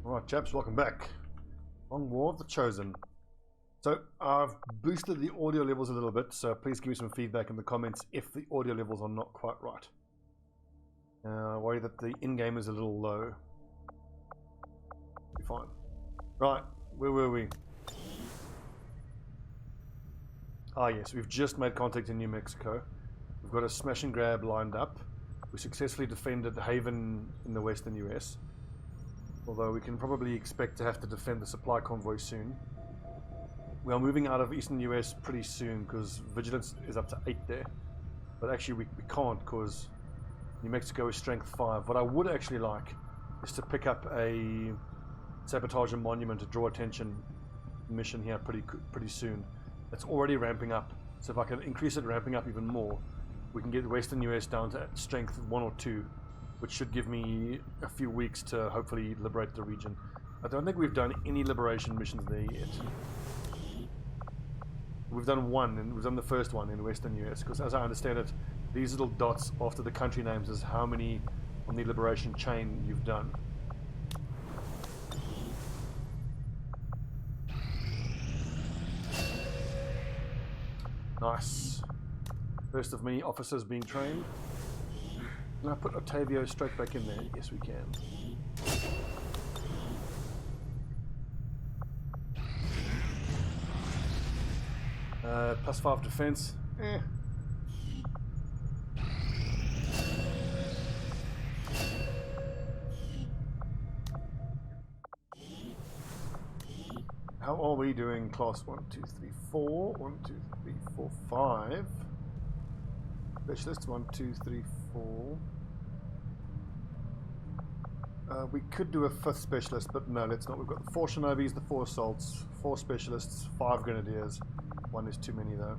Alright chaps, welcome back. Long War of the Chosen. So I've boosted the audio levels a little bit, so please give me some feedback in the comments if the audio levels are not quite right. I worry that the in-game is a little low. Be fine. Right, where were we? Ah yes, we've just made contact in New Mexico. We've got a smash and grab lined up. We successfully defended Haven in the western US. Although we can probably expect to have to defend the supply convoy soon. We are moving out of eastern US pretty soon because vigilance is up to 8 there. But actually we can't because New Mexico is strength 5. What I would actually like is to pick up a sabotage a monument to draw attention mission here pretty soon. It's already ramping up, so if I can increase it ramping up even more, we can get western US down to strength 1 or 2, which should give me a few weeks to hopefully liberate the region. I don't think we've done any liberation missions there yet. We've done one, and we've done the first one in western US, because as I understand it, these little dots after the country names is how many on the liberation chain you've done. Nice. First of many officers being trained. Can I put Ottavio straight back in there? Yes, we can. +5 defense. How are we doing? Class 1, 2, 3, 4. 1, 2, 3, 4, 5. Specialist 1, 2, 3, 4. We could do a 5th specialist, but no, let's not. We've got the 4 Shinobis, the 4 assaults, 4 specialists, 5 grenadiers. 1 is too many though.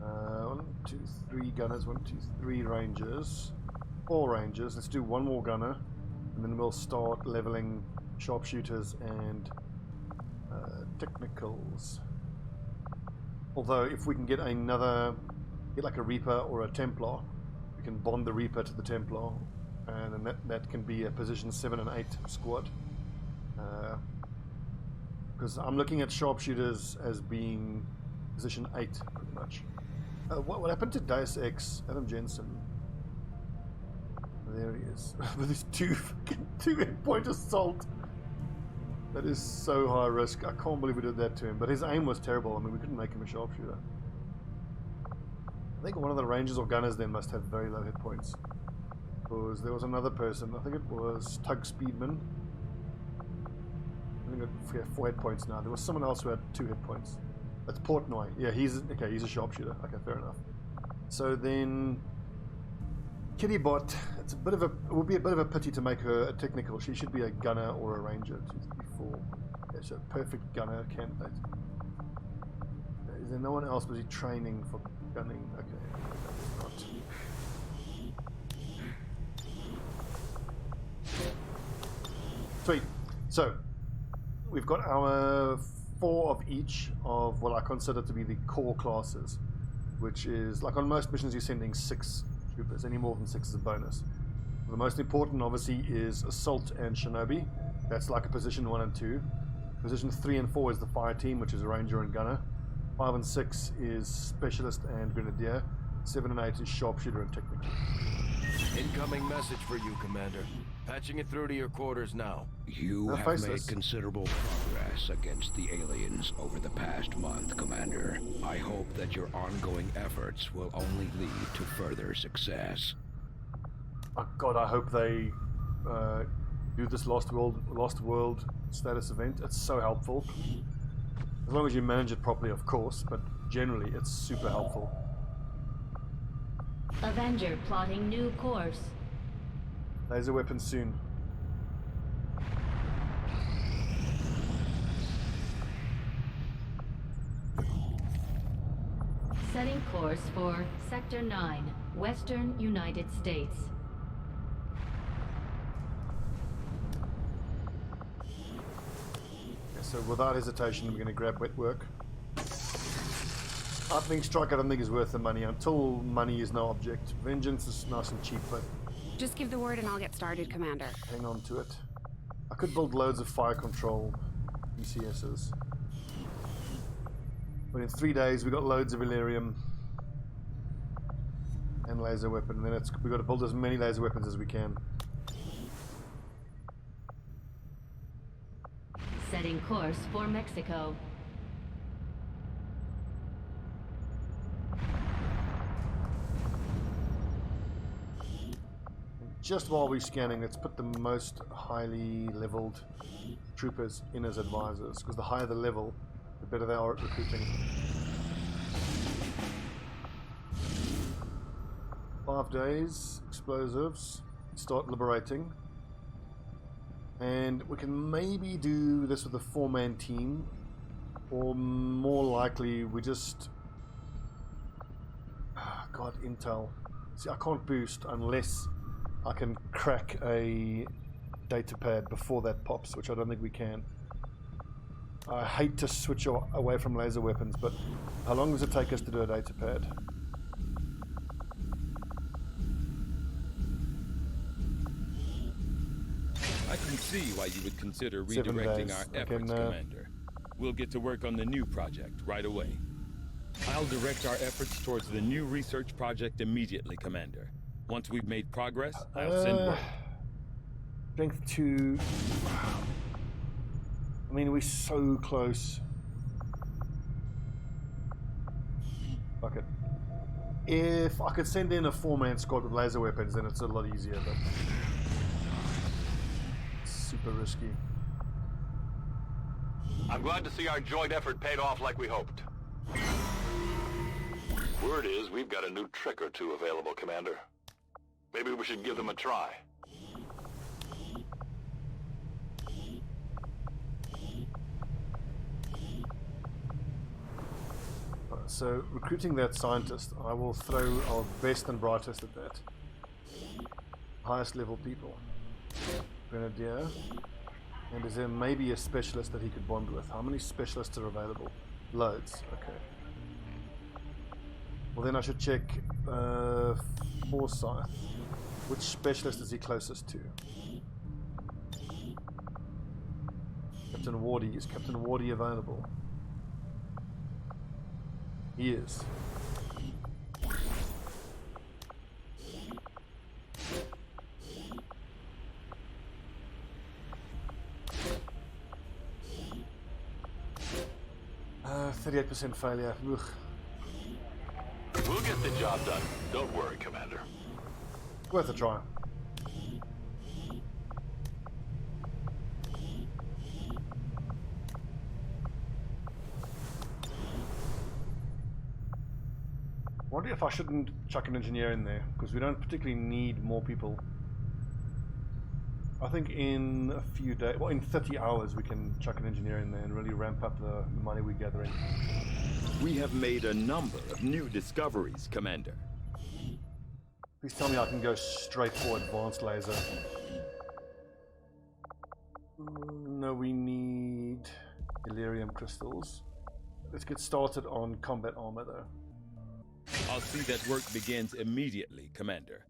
1, 2, 3 gunners, 1, 2, 3 rangers, 4 rangers. Let's do 1 more gunner, and then we'll start leveling sharpshooters and technicals. Although if we can get like a Reaper or a Templar, we can bond the Reaper to the Templar, and then that can be a position 7 and 8 squad. Because I'm looking at sharpshooters as being position 8 pretty much. What happened to Deus Ex, Adam Jensen? There he is. With his 2 hit point assault. That is so high risk. I can't believe we did that to him. But his aim was terrible. I mean, we couldn't make him a sharpshooter. I think one of the rangers or gunners then must have very low hit points. Because there was another person, I think it was Tug Speedman. I think I have 4 hit points now. There was someone else who had 2 hit points. That's Portnoy. Yeah, he's a sharpshooter. Okay, fair enough. So then Kittybot, it would be a bit of a pity to make her a technical. She should be a gunner or a ranger. 2, 3, 4. Yeah, so perfect gunner candidate. Is there no one else busy training for gunning? Okay. Not. Sweet. So we've got our 4 of each of what I consider to be the core classes, which is like on most missions you're sending 6 troopers. Any more than 6 is a bonus. The most important obviously is assault and shinobi. That's like a position 1 and 2. Position 3 and 4 is the fire team, which is a ranger and gunner. 5 and 6 is specialist and grenadier. 7 and 8 is sharpshooter and technical. Incoming message for you, Commander. Patching it through to your quarters now. You have made considerable progress against the aliens over the past month, Commander. I hope that your ongoing efforts will only lead to further success. Oh God, I hope they do this Lost World status event. It's so helpful. As long as you manage it properly, of course, but generally it's super helpful. Avenger plotting new course. Laser weapon soon. Setting course for Sector 9, Western United States. Okay, so without hesitation, we're going to grab wet work. Lightning strike I don't think is worth the money until money is no object. Vengeance is nice and cheap, but just give the word and I'll get started, Commander. hang on to it. I could build loads of fire control PCSs. But in 3 days we got loads of Illyrium and laser weapon. And then we've got to build as many laser weapons as we can. Setting course for Mexico. Just while we're scanning, let's put the most highly leveled troopers in as advisors, because the higher the level, the better they are at recruiting. 5 days, explosives, start liberating. And we can maybe do this with a 4-man team, or more likely we just... God, intel. See, I can't boost unless I can crack a data pad before that pops, which I don't think we can. I hate to switch away from laser weapons, but how long does it take us to do a data pad? I can see why you would consider 7 redirecting days. our Okay, efforts, no. Commander. We'll get to work on the new project right away. I'll direct our efforts towards the new research project immediately, Commander. Once we've made progress, I'll send word. Strength 2. I mean, we're so close. Fuck it. If I could send in a 4-man squad with laser weapons, then it's a lot easier, but it's super risky. I'm glad to see our joint effort paid off like we hoped. Word is we've got a new trick or two available, Commander. Maybe we should give them a try. So, recruiting that scientist, I will throw our best and brightest at that. Highest level people. Grenadier. And is there maybe a specialist that he could bond with? How many specialists are available? Loads, okay. Well, then I should check Forsyth. Which specialist is he closest to? Captain Wardy. Is Captain Wardy available? He is. Uh, 38% failure. Ugh. We'll get the job done. Don't worry, Commander. Worth a try. I wonder if I shouldn't chuck an engineer in there, because we don't particularly need more people. I think in a few days, well, in 30 hours, we can chuck an engineer in there and really ramp up the money we're gathering. We have made a number of new discoveries, Commander. Please tell me I can go straight for advanced laser. No, we need Illyrium crystals. Let's get started on combat armor, though. I'll see that work begins immediately, Commander.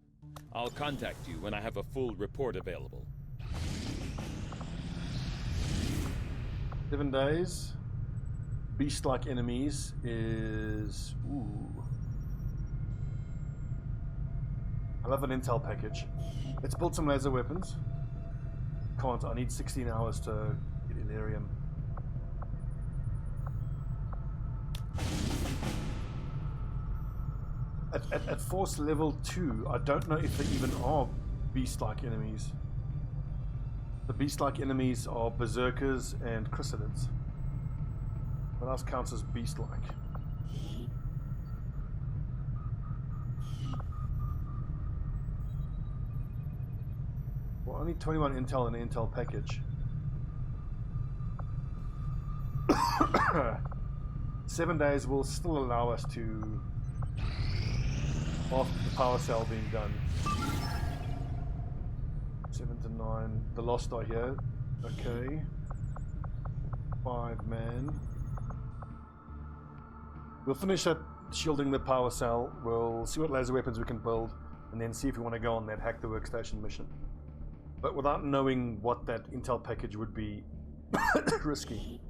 I'll contact you when I have a full report available. 7 days. Beast-like enemies is... Ooh. I love an intel package. Let's build some laser weapons. Can't. I need 16 hours to get Illyrium. At force level 2, I don't know if there even are beast-like enemies. The beast-like enemies are berserkers and chrysalids. What else counts as beast-like? Well, only 21 intel in an intel package. 7 days will still allow us to... after the power cell being done. 7 to 9. The Lost are here. Okay. 5 man. We'll finish up shielding the power cell. We'll see what laser weapons we can build, and then see if we want to go on that hack the workstation mission. But without knowing what that intel package would be, risky.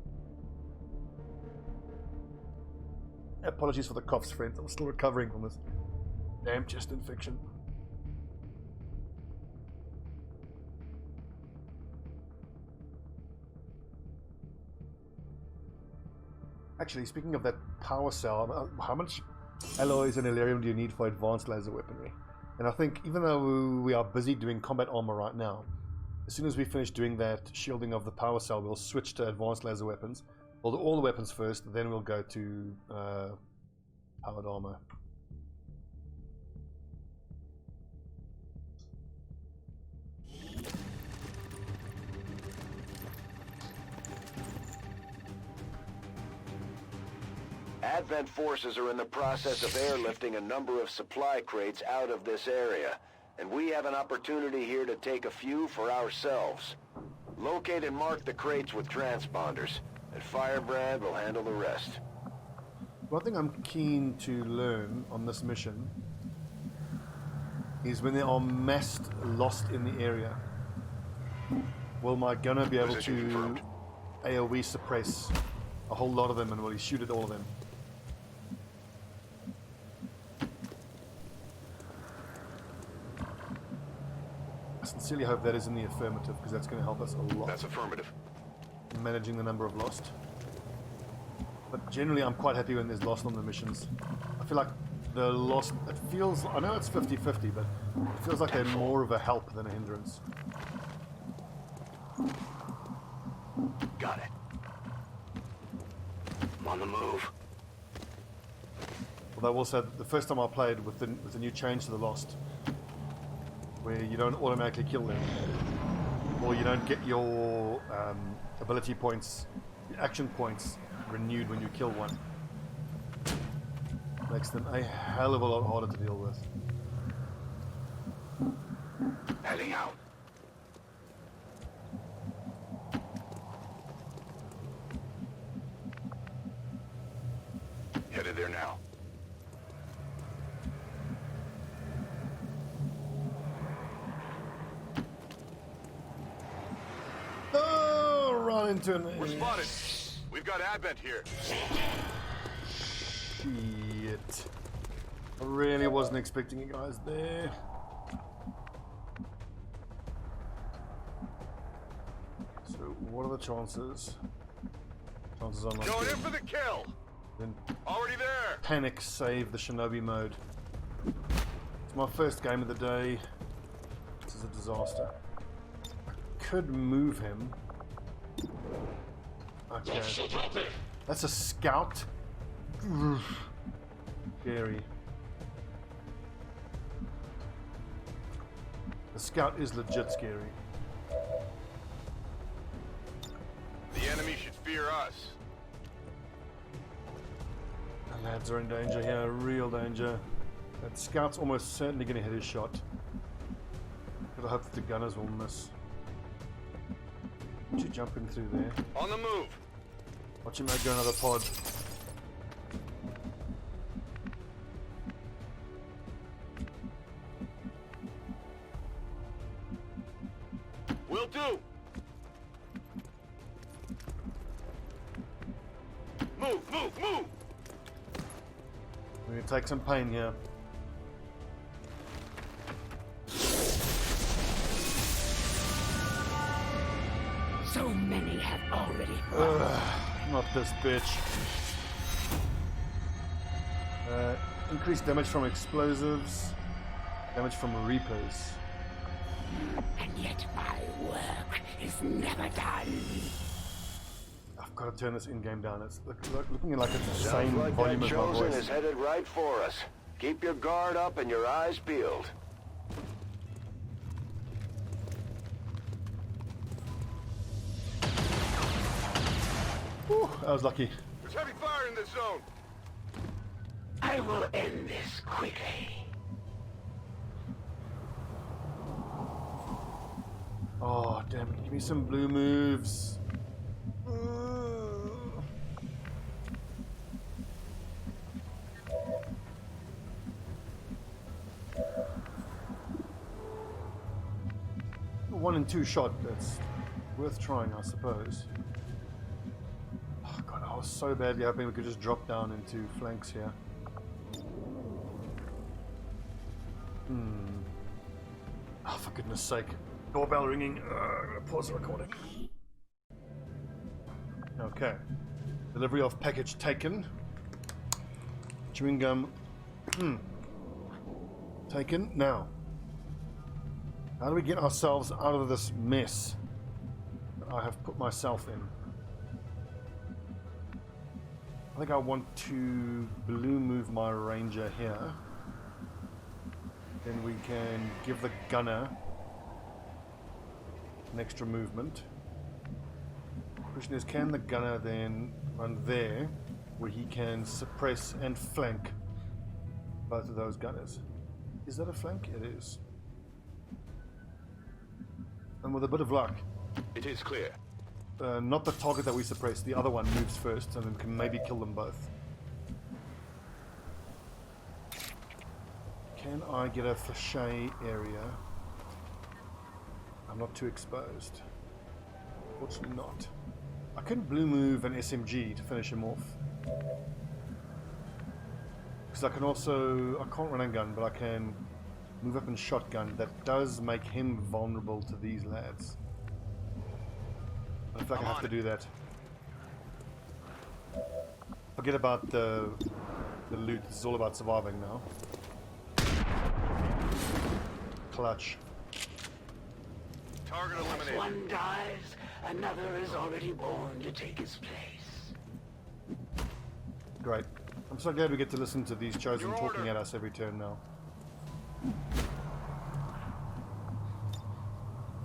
Apologies for the coughs, friends. I'm still recovering from this damn chest infection. Actually, speaking of that power cell, how much alloys and Elerium do you need for advanced laser weaponry? And I think even though we are busy doing combat armor right now, as soon as we finish doing that shielding of the power cell, we'll switch to advanced laser weapons. We'll do all the weapons first, then we'll go to powered armor. Advent forces are in the process of airlifting a number of supply crates out of this area, and we have an opportunity here to take a few for ourselves. Locate and mark the crates with transponders, and Firebrand will handle the rest. One thing I'm keen to learn on this mission is when there are massed lost in the area, will my gunner be able to AoE suppress a whole lot of them, and will he shoot at all of them? I sincerely hope that is in the affirmative, because that's going to help us a lot. That's affirmative. Managing the number of lost. But generally I'm quite happy when there's lost on the missions. I feel like the lost, it feels, I know it's 50-50, but it feels like they're more of a help than a hindrance. Got it. I'm on the move. Although also, the first time I played with the new change to the lost, where you don't automatically kill them, or you don't get your ability points, action points renewed when you kill one, makes them a hell of a lot harder to deal with. Heading out. Headed there now. Oh, run into an... We're spotted. We've got Advent here. Shit. I really wasn't expecting you guys there. So, what are the chances? Chances are not Going good. in for the kill. Then Already there. panic save the Shinobi mode. It's my first game of the day. This is a disaster. I could move him. Okay. That's a scout. Scary. The scout is legit scary. The enemy should fear us. The lads are in danger here, real danger. That scout's almost certainly going to hit his shot. Gotta hope that the gunners will miss. What you jumping through there? On the move. Watch him go another pod. Will do. Move, move, move. We're going to take some pain here. So many have already. Not this bitch. Increased damage from explosives. Damage from reapers. And yet my work is never done. I've got to turn this in-game down. It's looking like it's the Sounds same like volume that as my Chosen voice. is headed right for us. Keep your guard up and your eyes peeled. Whew, I was lucky. There's heavy fire in this zone. I will end this quickly. Oh, damn it. Give me some blue moves. 1 and 2 shot. That's worth trying, I suppose. Oh god, I was so badly hoping we could just drop down into flanks here. Oh, for goodness sake. Doorbell ringing. I'm gonna pause the recording. Okay. Delivery of package taken. Chewing gum. Taken. Now. How do we get ourselves out of this mess that I have put myself in? I think I want to blue move my ranger here. Then we can give the gunner an extra movement. The question is, can the gunner then run there where he can suppress and flank both of those gunners? Is that a flank? It is. And with a bit of luck, It is clear. not the target that we suppress, the other one moves first and then can maybe kill them both. Can I get a flèche area? I'm not too exposed. Fortunately not. I can blue move an SMG to finish him off. Because I can also... I can't run a gun, but I can move up and shotgun. That does make him vulnerable to these lads. I feel like I have to do that. Forget about the loot. This is all about surviving now. Clutch. Target As eliminated. one dies, another is already born to take his place. Great. I'm so glad we get to listen to these chosen Your talking order. at us every turn now.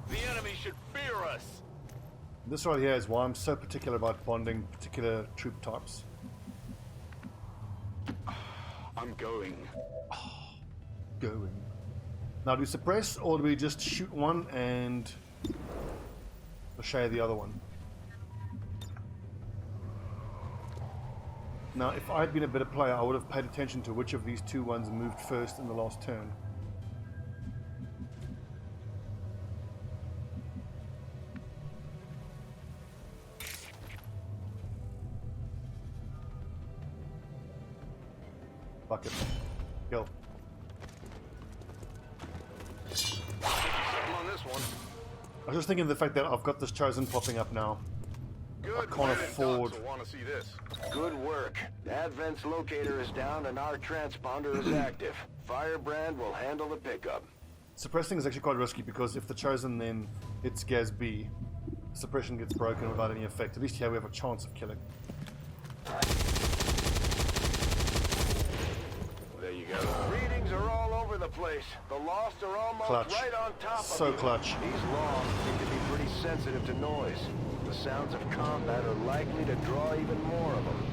The enemy should fear us. This right here is why I'm so particular about bonding particular troop types. I'm going. Going. Now, do we suppress or do we just shoot one and share the other one? Now, if I had been a better player, I would have paid attention to which of these two ones moved first in the last turn. Fuck it. Kill. On this one. I was just thinking of the fact that I've got this chosen popping up now. Good. can't afford- Want to see this? Good work. Advent's locator is down and our transponder is active. Firebrand will handle the pickup. Suppressing is actually quite risky because if the chosen then hits Gaz B, suppression gets broken without any effect. At least here we have a chance of killing. There you go. Readings are all over the place. The Lost are almost Clutch. right on top of So you. clutch. These Lost seem to be pretty sensitive to noise. The sounds of combat are likely to draw even more of them.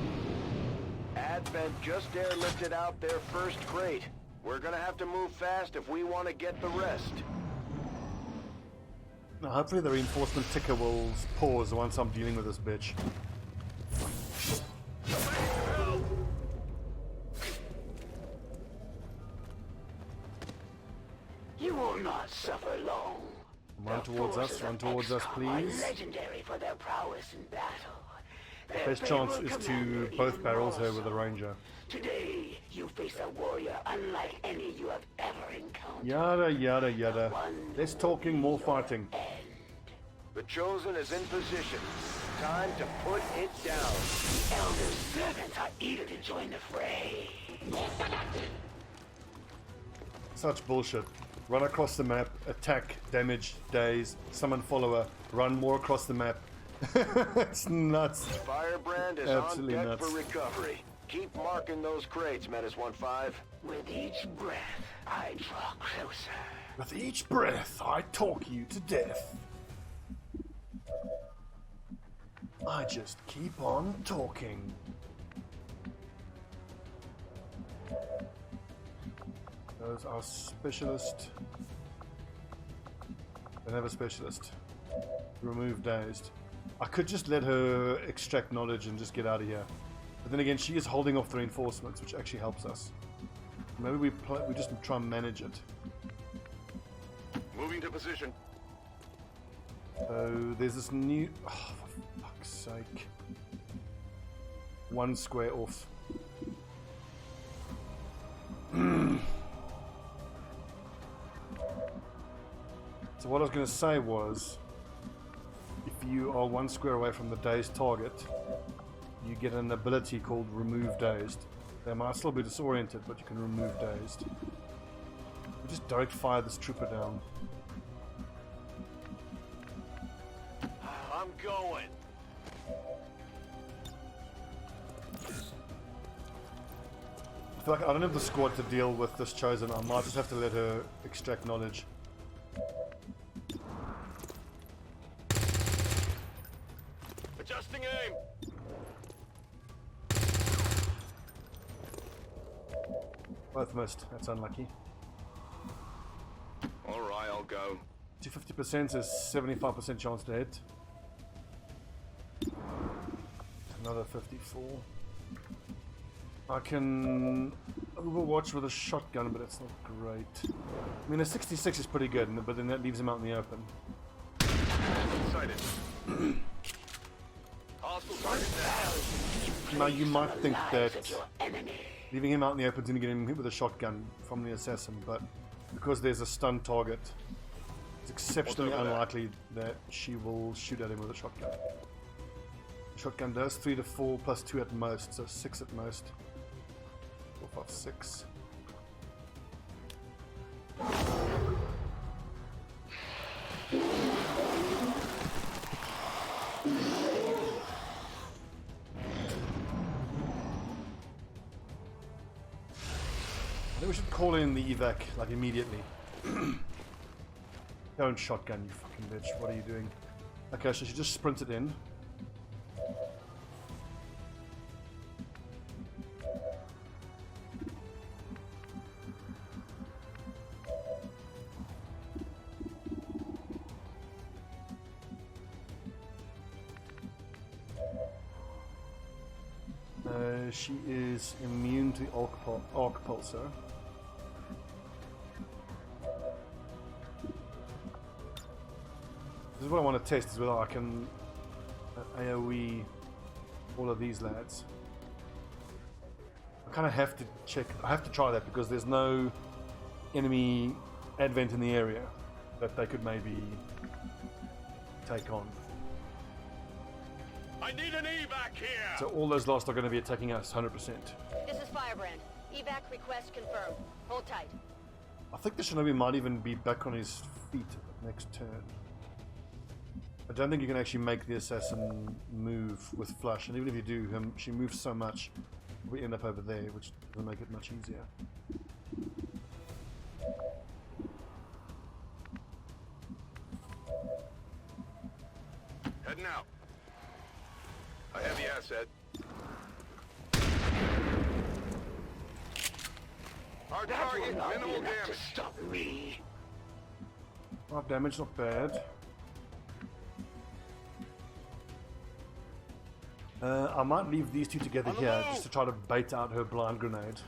Advent just airlifted out their first crate. We're gonna have to move fast if we want to get the rest. Now hopefully the reinforcement ticker will pause once I'm dealing with this bitch. You will not suffer long. Run The towards us, forces run of towards us, XCOM are please. legendary for their prowess in battle. Their Best chance fabled is commander to both even barrels more her with a so. ranger. Today, you face a warrior unlike any you have ever encountered. Yada yada yada. One Less talking, more fighting. The Chosen is in position. Time to put it down. The Elder Servants are eager to join the fray. Such bullshit. Run across the map, attack, damage, daze, summon follower, run more across the map. It's nuts. Firebrand is Absolutely on deck nuts. for recovery. Keep marking those crates, Menace 1-5. With each breath, I draw closer. With each breath, I talk you to death. I just keep on talking. There's our specialist. Don't have a specialist. Remove dazed. I could just let her extract knowledge and just get out of here. But then again, she is holding off the reinforcements, which actually helps us. Maybe we just try and manage it. Moving to position. there's this new... Oh, for fuck's sake. 1 square off. So what I was going to say was, if you are 1 square away from the dazed target, you get an ability called Remove Dazed. They might still be disoriented, but you can remove dazed. We just direct fire this trooper down. I'm going. I feel like I don't have the squad to deal with this Chosen. I might just have to let her extract knowledge. Adjusting aim. Both missed. That's unlucky. Alright, I'll go. 250% is 75% chance to hit. Another 54. I can overwatch with a shotgun, but it's not great. I mean, a 66 is pretty good, but then that leaves him out in the open. Sighted. Hostile target down. Now, you might think that leaving him out in the open is going to get him hit with a shotgun from the assassin, but because there's a stun target, it's exceptionally unlikely that she will shoot at him with a shotgun. The shotgun does 3 to 4 plus 2 at most, so 6 at most. 4, 5, 6. I think we should call in the evac, like, immediately. Don't shotgun, you fucking bitch. What are you doing? Okay, so she just sprinted in. She is immune to arc pulsar. This is what I want to test, is whether I can AoE all of these lads. I kind of have to check. I have to try that because there's no enemy advent in the area that they could maybe take on. I need an evac here! So all those lost are going to be attacking us 100%. This is Firebrand. Evac request confirmed. Hold tight. I think the Shinobi might even be back on his feet next turn. I don't think you can actually make the assassin move with flush, and even if you do, she moves so much, we end up over there, which doesn't make it much easier. Heading out. I have the asset. Our target, minimal damage. Stop me. 5 damage, not bad. I might leave these two together here just to try to bait out her blind grenade.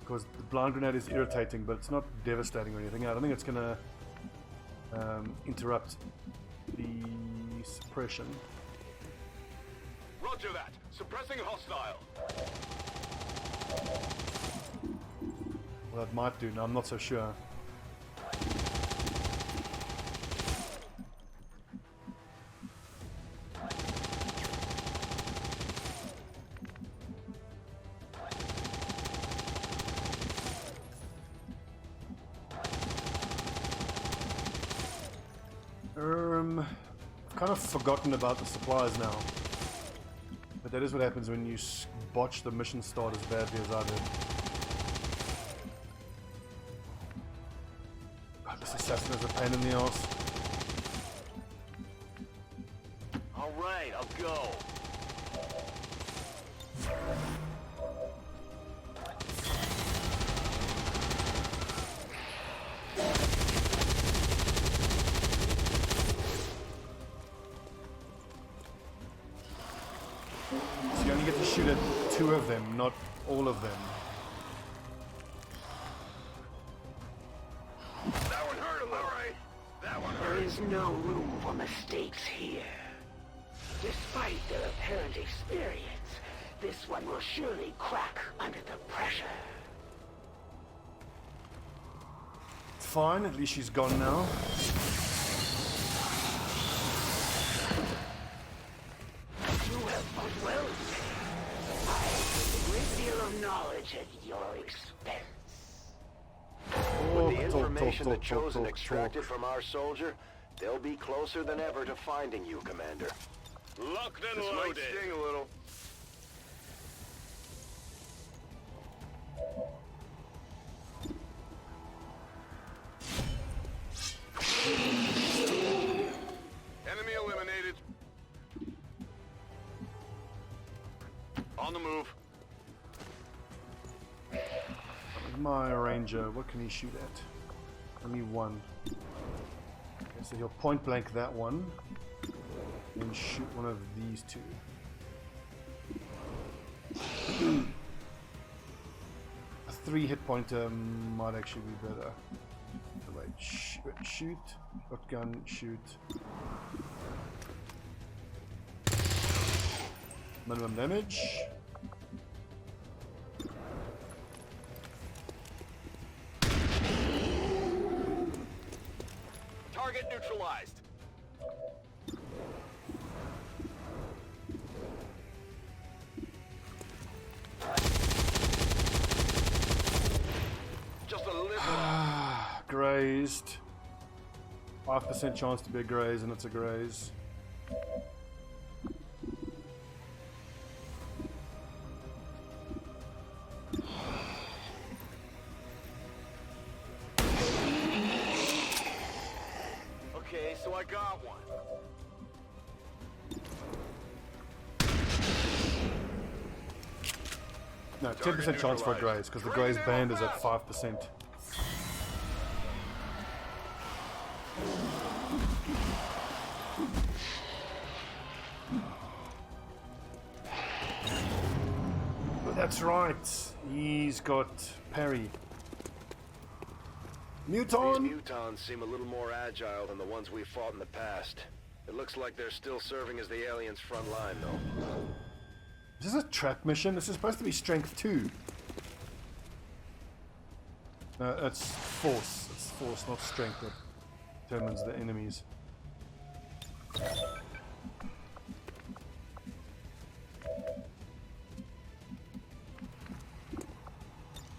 Because the blind grenade is irritating, but it's not devastating or anything. I don't think it's going to interrupt the suppression. Roger that. Suppressing hostile. Well, that might do. Now, I'm not so sure. I've kind of forgotten about the supplies now. But that is what happens when you botch the mission start as badly as I did. God, this assassin is a pain in the ass. Alright, I'll go. So you only get to shoot at 2 of them, not all of them. That one hurt a little, right? That one hurt. There's no room for mistakes here. Despite their apparent experience, this one will surely crack under the pressure. Fine, at least she's gone now. You have fought well. I have a great deal of knowledge at your expense. With the information the Chosen extracted from our soldier, they'll be closer than ever to finding you, Commander. Locked and loaded. This might sting a little. Enemy eliminated. On the move. My ranger, what can he shoot at? Only one. Okay, so he'll point blank that one and shoot one of these two. A 3 hit pointer might actually be better. So wait, shoot, shotgun, shoot. Minimum damage. Target neutralized. Just a little. Grazed. 5% chance to be a graze, and it's a graze. Okay, so I got one. No, 10% chance for a graze, because the graze band is at 5%. But that's right, he's got parry. Muton! These mutons seem a little more agile than the ones we fought in the past. It looks like they're still serving as the aliens' front line, though. Is this a trap mission? This is supposed to be strength 2. It's force. It's force, not strength, that determines the enemies.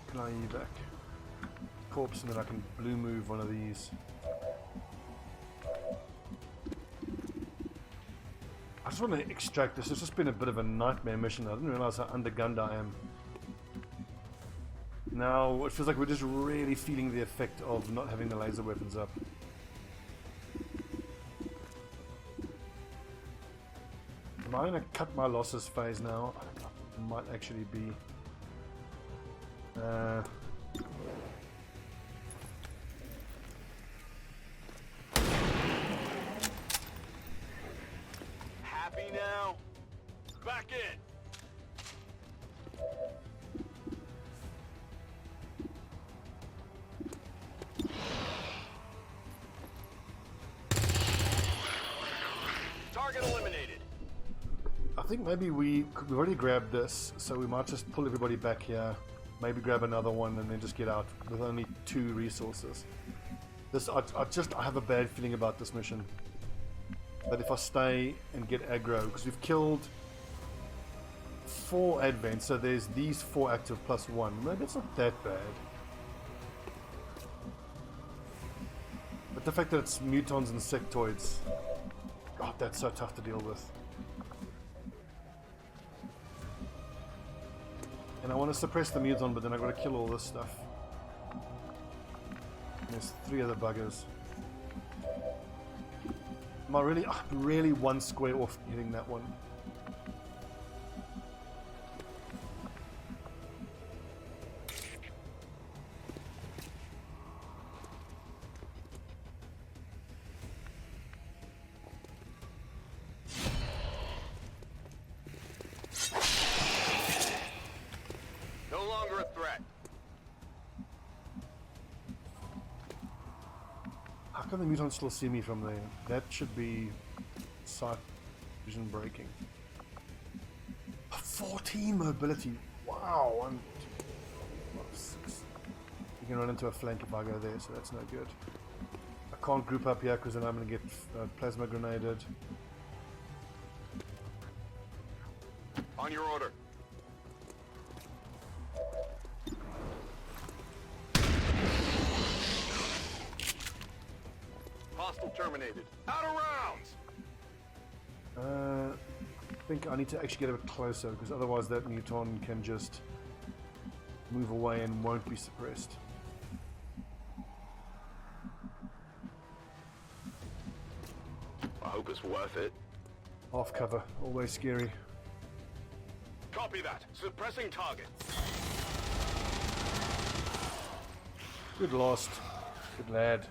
Can I evac? Corpse, and then I can blue move one of these. I just want to extract this. It's just been a bit of a nightmare mission. I didn't realize how undergunned I am. Now it feels like we're just really feeling the effect of not having the laser weapons up. Am I going to cut my losses phase now? It might actually be. Happy now? Back in. Target eliminated. I think maybe we've already grabbed this, so we might just pull everybody back here. Maybe grab another one and then just get out with only 2 resources. This I have a bad feeling about this mission. That if I stay and get aggro, because we've killed 4 advents, so there's these 4 active plus 1. Maybe it's not that bad. But the fact that it's mutons and sectoids, God, that's so tough to deal with. And I want to suppress the muton, but then I've got to kill all this stuff. There's 3 other buggers. Am I really 1 square off hitting that one? No longer a threat. How can the mutants still see me from there? That should be sight vision breaking. 14 mobility. Wow. 1, 2, 5, 6. You can run into a flank if I go there, so that's no good. I can't group up here because then I'm going to get plasma grenaded. On your order. Hostile terminated. Out of rounds! I think I need to actually get a bit closer because otherwise that muton can just move away and won't be suppressed. I hope it's worth it. Half cover, always scary. Copy that. Suppressing target. Good lost. Good lad.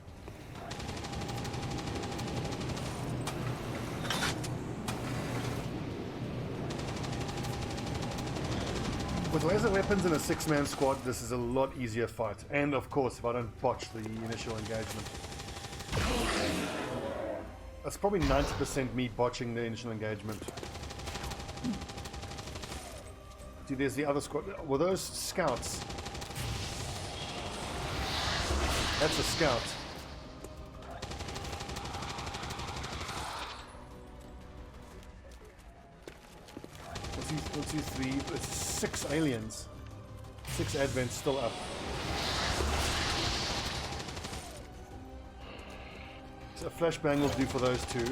With laser weapons in a 6-man squad, this is a lot easier fight. And of course, if I don't botch the initial engagement. That's probably 90% me botching the initial engagement. See, there's the other squad. Were those scouts? That's a scout. One, two, three. It's 6 aliens. 6 advents still up. So a flashbang will do for those 2.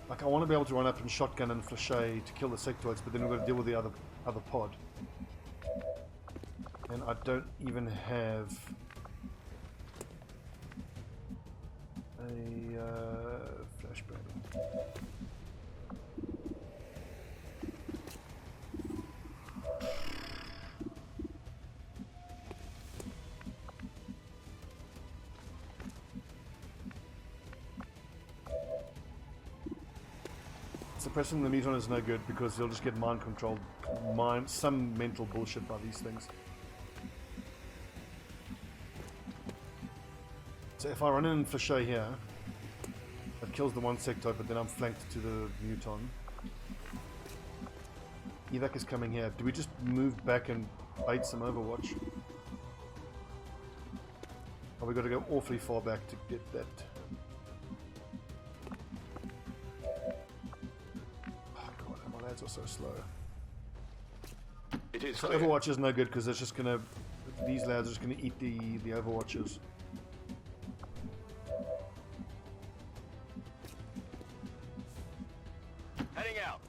Like I want to be able to run up and shotgun and flashé to kill the sectoids, but then we've got to deal with the other pod. And I don't even have a flashbang. Suppressing the muton is no good because they'll just get mind controlled, some mental bullshit by these things. So if I run in and flashé here, that kills the one sectoid, but then I'm flanked to the muton. Evac is coming here. Do we just move back and bait some Overwatch? Or we got to go awfully far back to get that? Oh god, my lads are so slow. It is so clear. Overwatch is no good because it's just gonna. These lads are just gonna eat the Overwatchers. Heading out.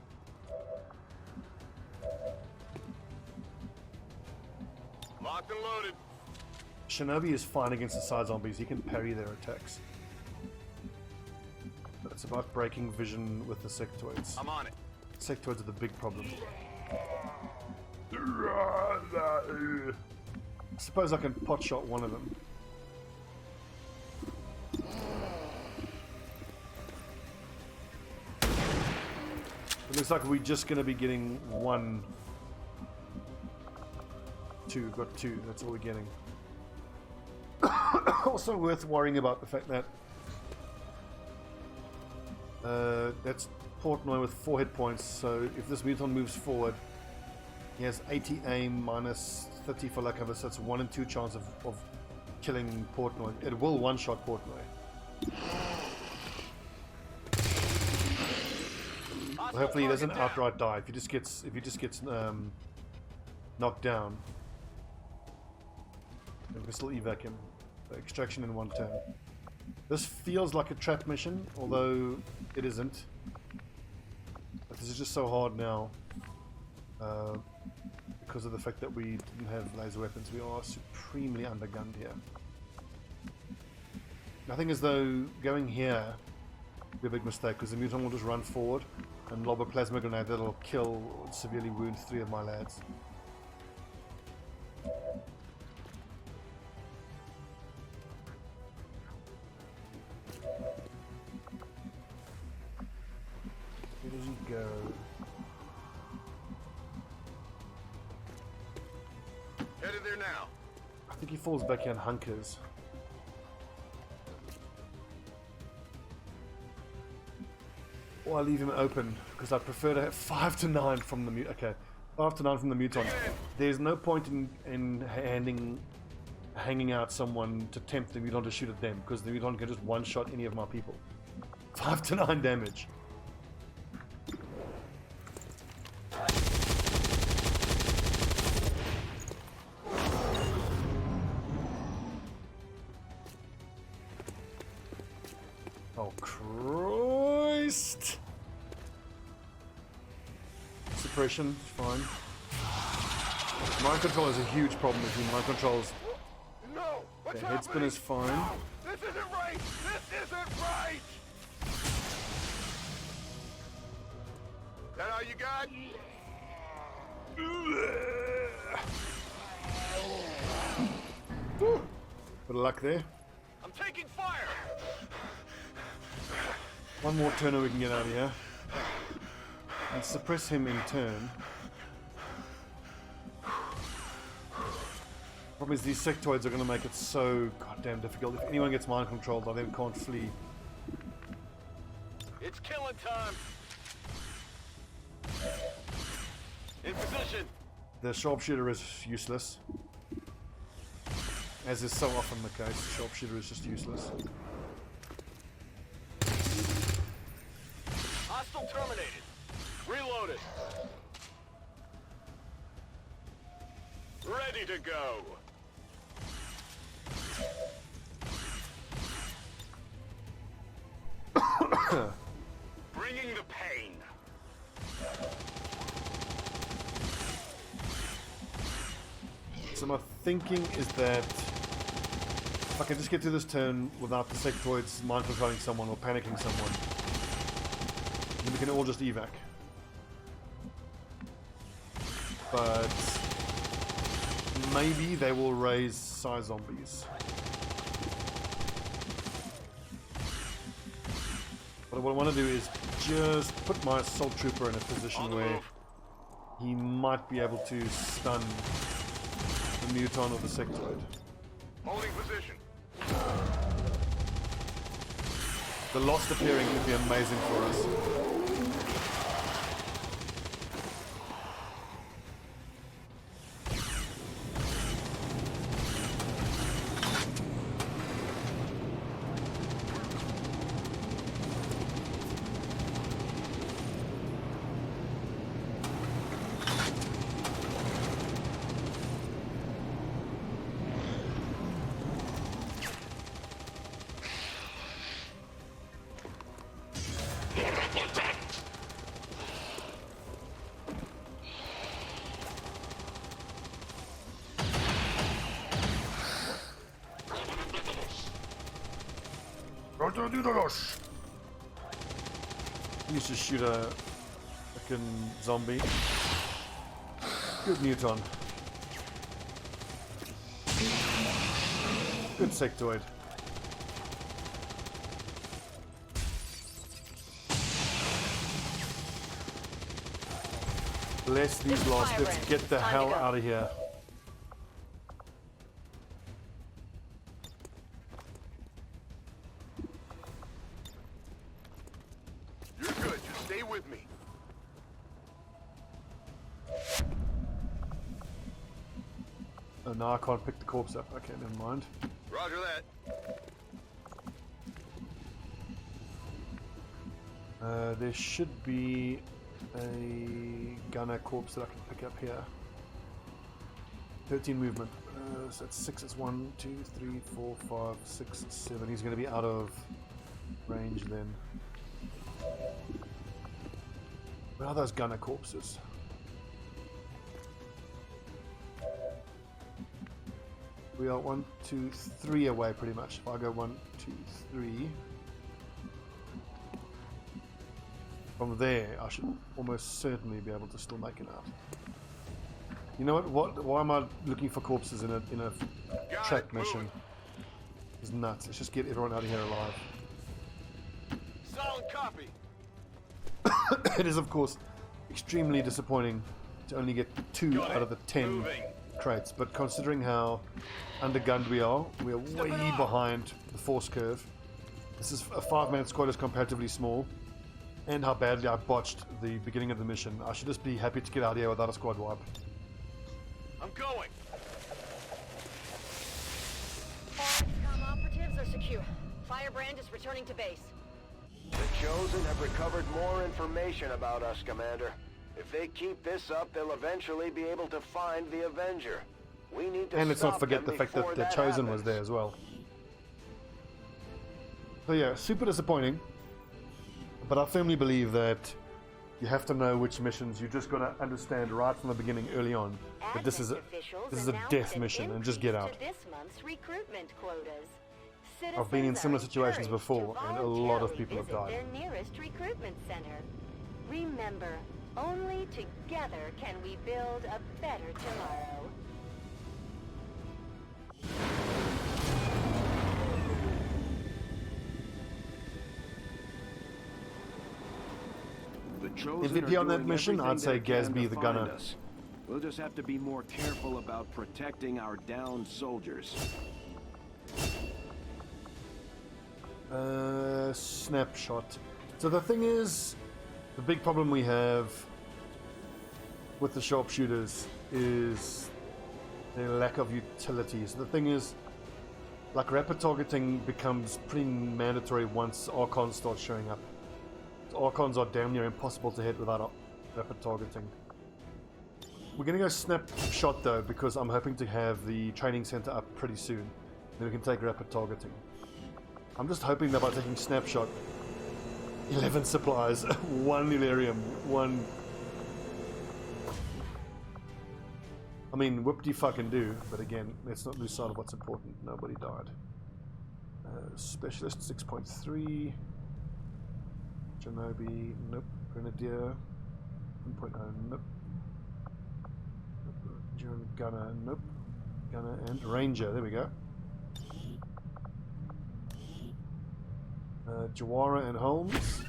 Locked and loaded. Shinobi is fine against the side zombies. He can parry their attacks. But it's about breaking vision with the sectoids. I'm on it. Sectoids are the big problem. I suppose I can pot shot one of them. It looks like we're just going to be getting 1, 2. We've got 2. That's all we're getting. Also worth worrying about the fact that that's Portnoy with 4 hit points. So if this muton moves forward, he has 80 aim minus 30 for luck cover. So it's 1 in 2 chance of killing Portnoy. It will one-shot Portnoy. Well, hopefully he doesn't outright die. If he just gets knocked down, we can still evac him. Extraction in 1 turn. This feels like a trap mission, although it isn't. But this is just so hard now because of the fact that we didn't have laser weapons. We are supremely undergunned here. I think as though going here would be a big mistake because the muton will just run forward and lob a plasma grenade that'll kill or severely wound 3 of my lads. Where does he go? Headed headed there now. I think he falls back here and hunkers. Or I leave him open, because I'd prefer to have 5 to 9 from the okay, 5 to 9 from the muton. There's no point in hanging out someone to tempt the muton to shoot at them, because the muton can just one-shot any of my people. 5 to 9 damage. Oh, Christ! Suppression, fine. Mind control is a huge problem with you. Mind controls. No! What's The head spin is fine. No! This isn't right! This isn't right! That all you got? Bit of luck there. I'm taking fire! One more turn and we can get out of here. And suppress him in turn. Problem is these sectoids are going to make it so goddamn difficult. If anyone gets mind controlled, I then can't flee. It's killing time! In position! The Sharpshooter is useless. As is so often the case, the Sharpshooter is just useless. Hostile terminated. Reloaded. Ready to go. Bringing the pain. So my thinking is that if I can just get through this turn without the sectoids mind controlling someone or panicking someone, then we can all just evac. But maybe they will raise Psi zombies. But what I want to do is just put my assault trooper in a position where he might be able to stun the muton or the sectoid. Holding position. The Lost appearing would be amazing for us. Used to shoot a fucking zombie. Good muton. Good sectoid. Bless these lost. Let's get the hell out of here. Oh, no, I can't pick the corpse up. Okay, never mind. Roger that. There should be a gunner corpse that I can pick up here. 13 movement. So that's 6. It's 1, 2, 3, 4, 5, 6, 7. He's going to be out of range then. Where are those gunner corpses? We are 1, 2, 3 away pretty much. If I go 1, 2, 3. From there, I should almost certainly be able to still make it out. You know what? Why am I looking for corpses in a track mission? It's nuts. Let's just get everyone out of here alive. Solid copy. It is, of course, extremely disappointing to only get 2 out of the 10 crates, but considering how undergunned we are way behind the force curve. This is a 5-man squad is comparatively small, and how badly I botched the beginning of the mission. I should just be happy to get out of here without a squad wipe. I'm going. XCOM operatives are secure. Firebrand is returning to base. The Chosen have recovered more information about us, Commander. If they keep this up, they'll eventually be able to find the Avenger. We need to And let's not stop forget them the fact that before the Chosen was happens. there as well. So yeah, super disappointing. But I firmly believe that you have to know which missions. You just got to understand right from the beginning, early on, that this is a death mission, and just get out. This month's recruitment quotas. I've been in similar situations Citizens before, are and a lot of encouraged to people have voluntarily died. visit their nearest recruitment center. Remember, only together can we build a better tomorrow. The Chosen MVP are on that doing mission, everything I'd say they can Gatsby to the find gunner. us. We'll just have to be more careful about protecting our downed soldiers. Snapshot. So the thing is, the big problem we have with the Sharpshooters is their lack of utilities. The thing is, like, rapid targeting becomes pretty mandatory once Archons start showing up. Archons are damn near impossible to hit without rapid targeting. We're going to go snapshot though, because I'm hoping to have the training center up pretty soon. Then we can take rapid targeting. I'm just hoping that by taking snapshot, 11 supplies, 1 Illyrium, 1... I mean, whoop-de-fucking-do, but again, let's not lose sight of what's important. Nobody died. Specialist 6.3. Shinobi, nope. Grenadier, 1.0, nope. Gunner, nope. Gunner and Ranger, there we go. Jawara and Holmes.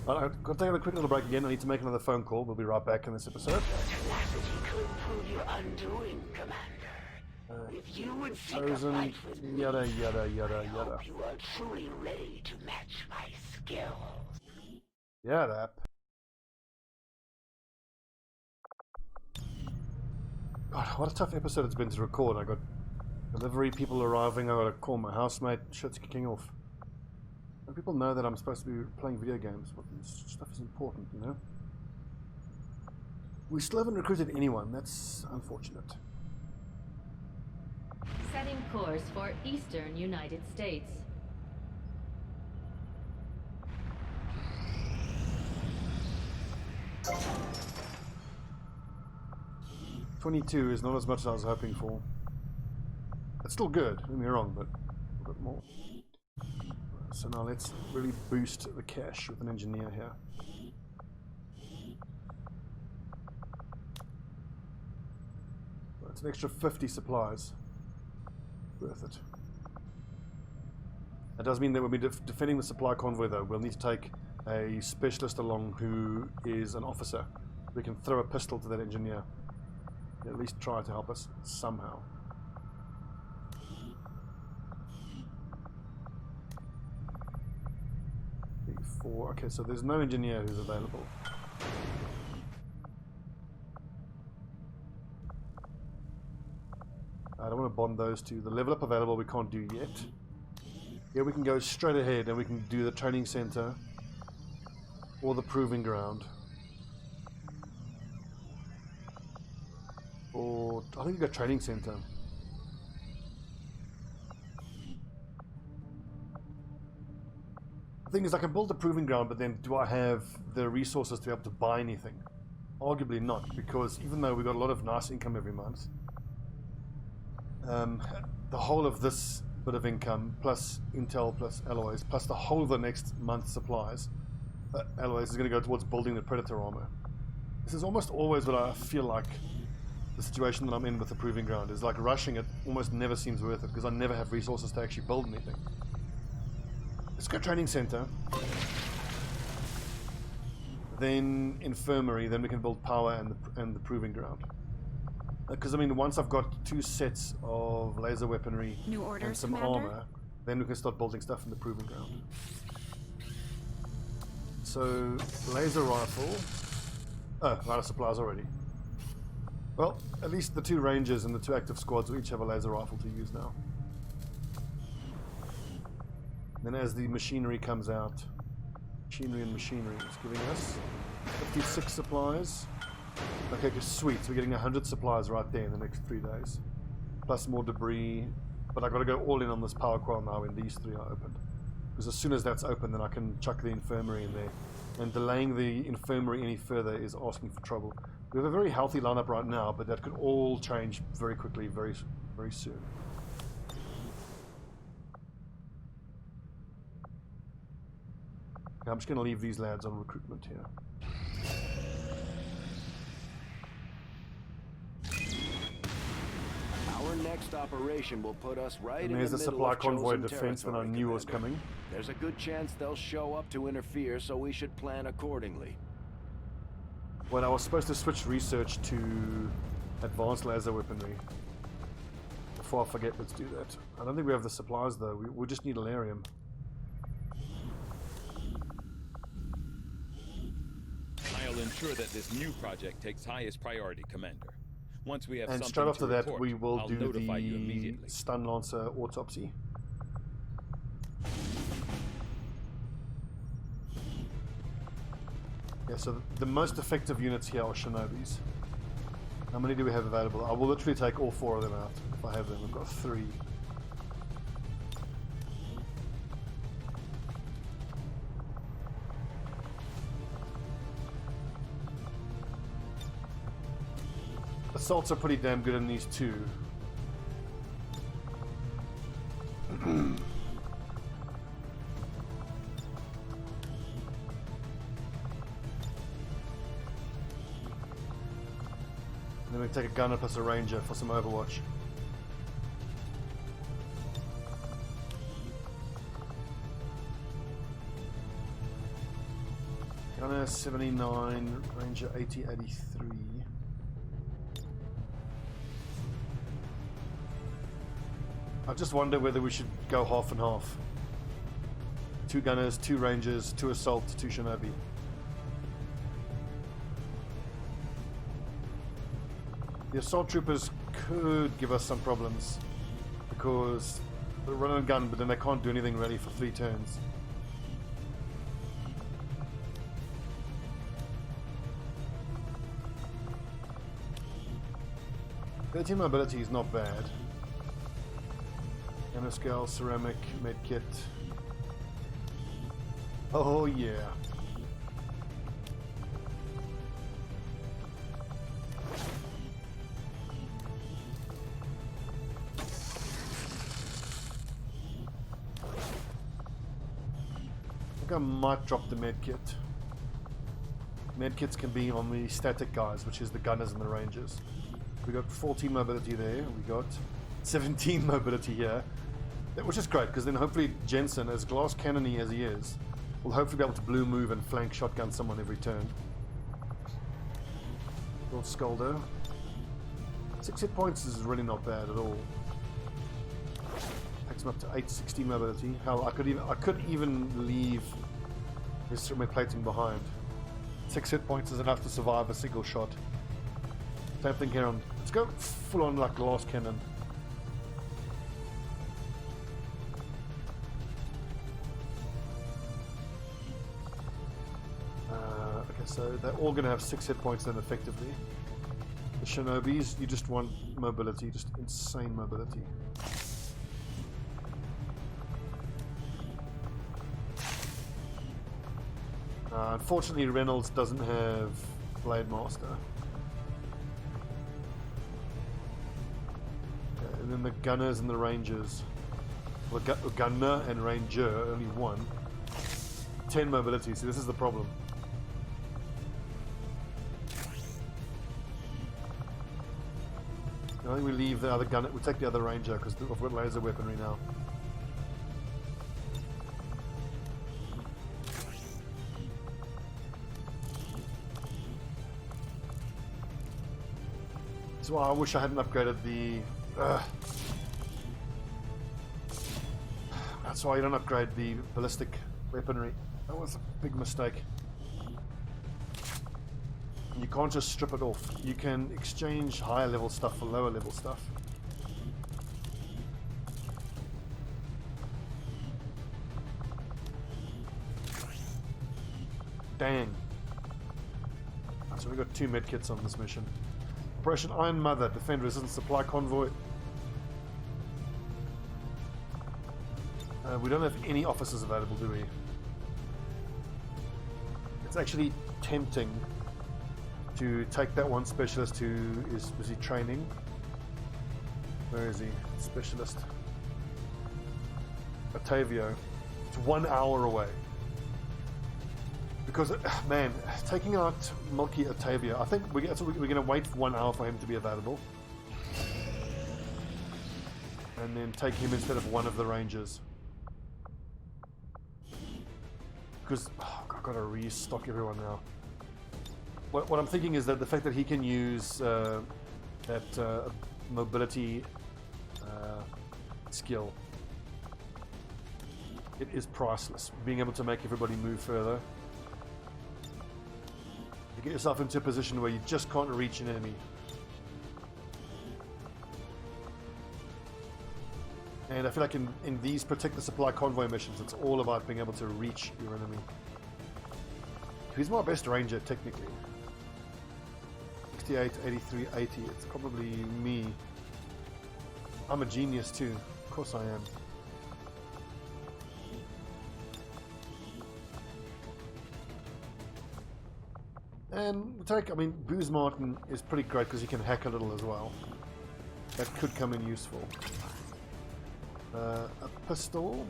I've got to take a quick little break again. I need to make another phone call. We'll be right back in this episode. Your tenacity could prove your undoing, Commander. If you would seek a Chosen, fight with me, yada yada yada I yada. hope you are truly ready to match my skills. Yada. God, what a tough episode it's been to record. I got delivery people arriving. I got to call my housemate. Shit's kicking off. And people know that I'm supposed to be playing video games, but this stuff is important, you know? We still haven't recruited anyone. That's unfortunate. Setting course for Eastern United States. $22 is not as much as I was hoping for. It's still good, don't get me wrong, but a bit more. So now let's really boost the cash with an engineer here. It's an extra 50 supplies. Worth it. That does mean that we'll be defending the supply convoy though. We'll need to take a specialist along who is an officer. We can throw a pistol to that engineer. At least try to help us somehow. Four. Okay, so there's no engineer who's available. I don't want to bond those two. The level up available we can't do yet. Yeah, we can go straight ahead and we can do the training center or the proving ground. Or I think we go training center. The thing is, I can build a proving ground, but then do I have the resources to be able to buy anything? Arguably not, because even though we got a lot of nice income every month, the whole of this bit of income, plus intel, plus alloys, plus the whole of the next month's supplies, alloys, is going to go towards building the Predator armor. This is almost always what I feel like the situation that I'm in with the proving ground is. Like, rushing it almost never seems worth it, because I never have resources to actually build anything. Let's go training center. then infirmary, then we can build power and the proving ground. Because I mean, once I've got 2 sets of laser weaponry New orders, and some Commander? armor, then we can start building stuff in the proving ground. So, laser rifle. Oh, I'm out of supplies already. Well, at least the 2 rangers and the 2 active squads will each have a laser rifle to use now. Then as the machinery comes out, machinery is giving us 56 supplies. Okay, sweet, so we're getting 100 supplies right there in the next 3 days. Plus more debris, but I've got to go all in on this power coil now when these 3 are opened. Because as soon as that's open, then I can chuck the infirmary in there. And delaying the infirmary any further is asking for trouble. We have a very healthy lineup right now, but that could all change very quickly, very soon. Okay, I'm just going to leave these lads on recruitment here. Our next operation will put us right And in there's the the middle supply of convoy chosen defense that I territory, knew was Commander. coming. There's a good chance they'll show up to interfere, so we should plan accordingly. Well, I was supposed to switch research to advanced laser weaponry. Before I forget, let's do that. I don't think we have the supplies though. We just need Alarium. I'll ensure that this new project takes highest priority, Commander. Once we have And something straight after to that, report, we will I'll do notify you the immediately. stun lancer autopsy. Yeah, so the most effective units here are Shinobis. How many do we have available? I will literally take all 4 of them out if I have them. I've got 3. Assaults are pretty damn good in these 2. Then we take a gunner plus a ranger for some Overwatch. Gunner 79, ranger 80, 83. I just wonder whether we should go half and half. 2 gunners, 2 rangers, 2 assault, 2 shinobi. The assault troopers could give us some problems because they run and gun, but then they can't do anything really for 3 turns. Team mobility is not bad. Nanoscale, ceramic, medkit. Oh yeah. I think I might drop the medkit. Medkits can be on the static guys, which is the gunners and the rangers. We got 14 mobility there. We got 17 mobility here, which is great because then hopefully Jensen, as glass cannony as he is, will hopefully be able to blue move and flank shotgun someone every turn. Lord Skoldo. 6 hit points is really not bad at all. Takes him up to 860 mobility. Hell, I could even leave his ceramic plating behind. 6 hit points is enough to survive a single shot. Same thing here on. Let's go full on like glass cannon. Okay, so they're all going to have 6 hit points then effectively. The Shinobis, you just want mobility, just insane mobility. Unfortunately, Reynolds doesn't have Blade Master. Okay, and then the Gunners and the Rangers. Well, Gunner and Ranger, only 1. 10 mobility, so this is the problem. I think we leave the other gunner, we take the other Ranger because we've got laser weaponry now. That's why I wish I hadn't upgraded the... That's why you don't upgrade the ballistic weaponry. That was a big mistake. You can't just strip it off. You can exchange higher level stuff for lower level stuff. Dang. So we got 2 medkits on this mission. Operation Iron Mother, defend resistance supply convoy. We don't have any officers available, do we? It's actually tempting to take that one specialist who is busy training. Where is he? Specialist. Otavio. It's 1 hour away. Because, man, taking out Milky Otavio, I think we're going to wait for 1 hour for him to be available. And then take him instead of one of the rangers. Because, I've got to restock everyone now. What I'm thinking is that the fact that he can use that mobility skill, it is priceless. Being able to make everybody move further. You get yourself into a position where you just can't reach an enemy. And I feel like in these protect the supply convoy missions, it's all about being able to reach your enemy. Who's my best ranger, technically? 68, 83, 80. It's probably me. I'm a genius too. Of course I am. And I mean, Booze Martin is pretty great because he can hack a little as well. That could come in useful. A pistol,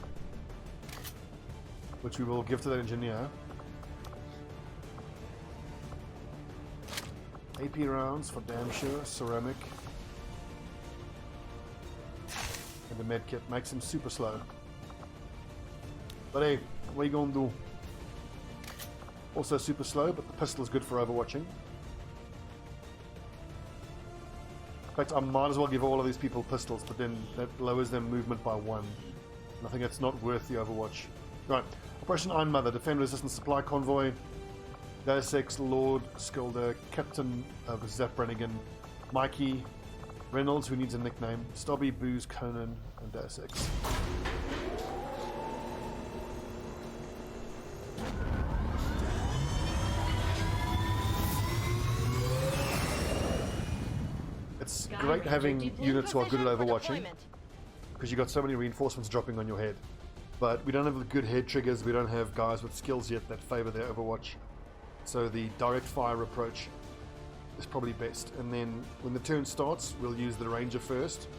which we will give to the engineer. AP rounds for damn sure. Ceramic. And the medkit makes him super slow. But hey, what are you gonna do? Also super slow, but the pistol is good for overwatching. In fact, I might as well give all of these people pistols, but then that lowers their movement by 1. And I think that's not worth the overwatch. Right, Operation Iron Mother, defend resistance supply convoy. Deus Ex, Lord, Skulder, Captain Zap Brannigan, Mikey, Reynolds, who needs a nickname, Stobbie, Booze, Conan, and Deus Ex. It's great having units who are good at overwatching, because you got so many reinforcements dropping on your head. But we don't have good head triggers, we don't have guys with skills yet that favor their overwatch. So the direct fire approach is probably best. And then when the turn starts, we'll use the ranger first,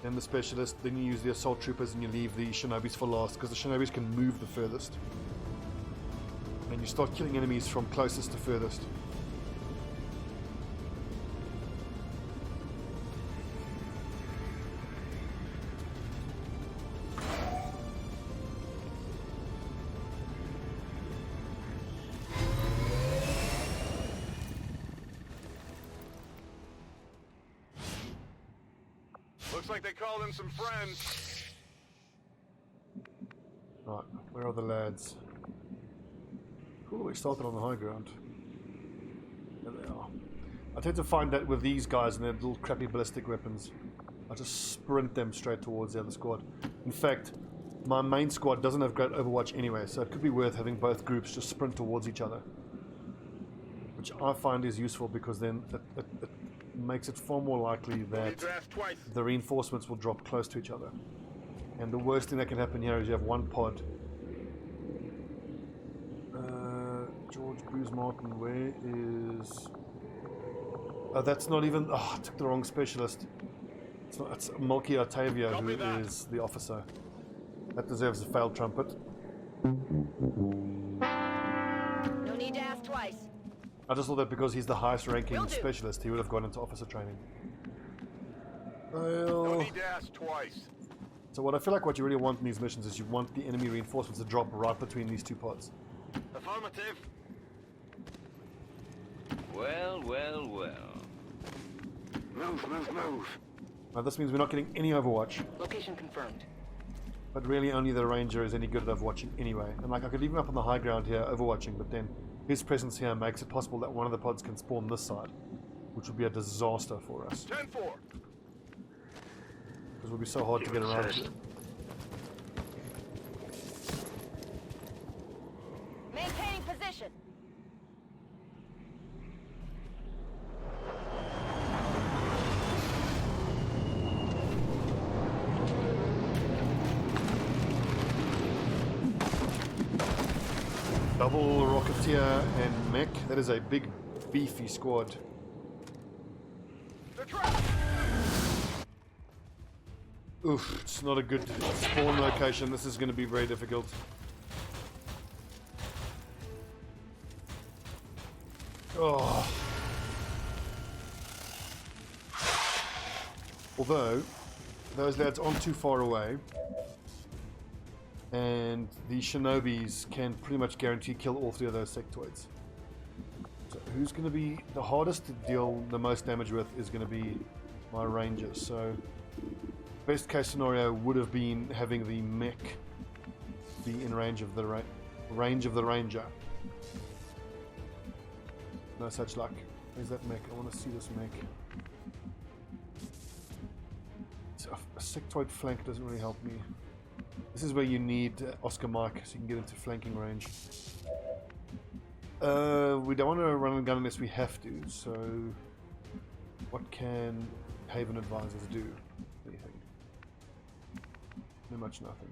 then the specialist, then you use the assault troopers, and you leave the shinobis for last, because the shinobis can move the furthest. And you start killing enemies from closest to furthest. Looks like they called in some friends. Right, where are the lads? Cool, we started on the high ground. There they are. I tend to find that with these guys and their little crappy ballistic weapons, I just sprint them straight towards the other squad. In fact, my main squad doesn't have great overwatch anyway, so it could be worth having both groups just sprint towards each other. Which I find is useful because then it makes it far more likely that the reinforcements will drop close to each other. And the worst thing that can happen here is you have one pod. George Booze Martin, where is... Oh, that's not even... Oh, I took the wrong specialist. It's Milky Otavio who is the officer. That deserves a failed trumpet. No need to ask twice. I just thought that because he's the highest ranking specialist, he would have gone into officer training. Well, No need to ask twice. so what I feel like what you really want in these missions is you want the enemy reinforcements to drop right between these two pods. Affirmative. Well, well, well. Move. Now this means we're not getting any Overwatch. Location confirmed. But really only the Ranger is any good at overwatching anyway. And like I could leave him up on the high ground here overwatching, but then his presence here makes it possible that one of the pods can spawn this side, which would be a disaster for us. 10-4. Because it would be so hard to get around to it. Maintaining position. Double Rocketeer and Mech. That is a big, beefy squad. Oof, it's not a good spawn location. This is going to be very difficult. Oh. Although, those lads aren't too far away. And the Shinobis can pretty much guarantee kill all three of those sectoids. So who's going to be the hardest to deal the most damage with is going to be my Rangers. So best case scenario would have been having the mech be in range of the Ranger. No such luck. Where's that mech? I want to see this mech. So a sectoid flank doesn't really help me. This is where you need Oscar Mike so you can get into flanking range. We don't want to run and gun unless we have to, so what can Haven advisors do? Anything. No much nothing.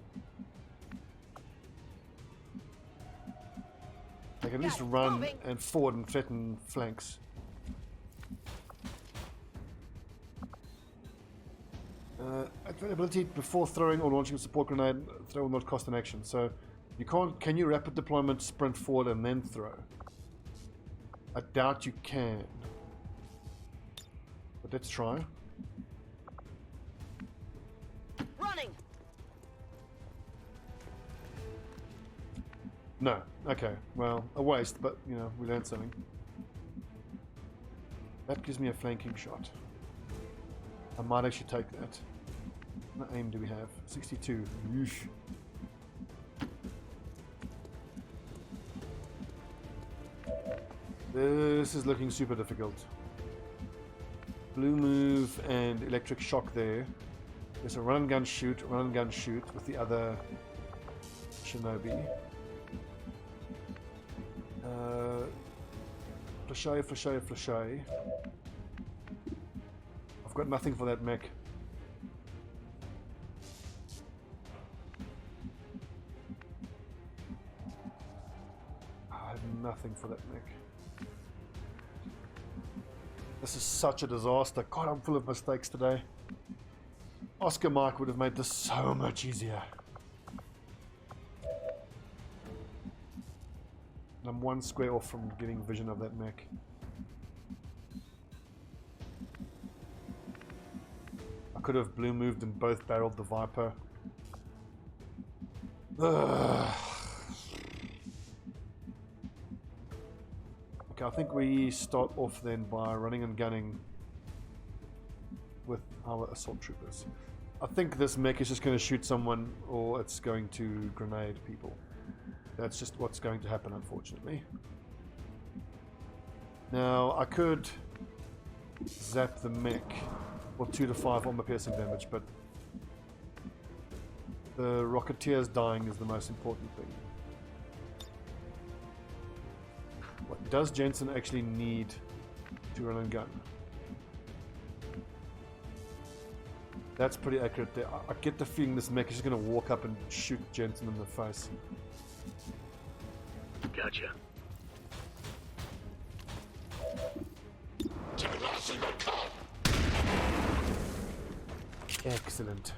They can at least run and forward and threaten flanks. Availability before throwing or launching a support grenade, throw will not cost an action. So you can't. Can you rapid deployment, sprint forward, and then throw? I doubt you can. But let's try. Running. No. Okay. Well, a waste, but you know we learned something. That gives me a flanking shot. I might actually take that. What aim do we have? 62. Yeesh. This is looking super difficult. Blue move and electric shock there. There's a run and gun shoot with the other Shinobi. Flashay. I've got nothing for that mech. I have nothing for that mech. This is such a disaster. God, I'm full of mistakes today. Oscar Mike would have made this so much easier. And I'm one square off from getting vision of that mech. I could have blue moved and both barreled the Viper. Ugh. Okay, I think we start off then by running and gunning with our assault troopers. I think this mech is just going to shoot someone or it's going to grenade people. That's just what's going to happen, unfortunately. Now, I could zap the mech for 2 to 5 armor piercing damage, but the Rocketeers dying is the most important thing. What, does Jensen actually need to run and gun? That's pretty accurate there. I get the feeling this mech is just going to walk up and shoot Jensen in the face. Gotcha. Excellent.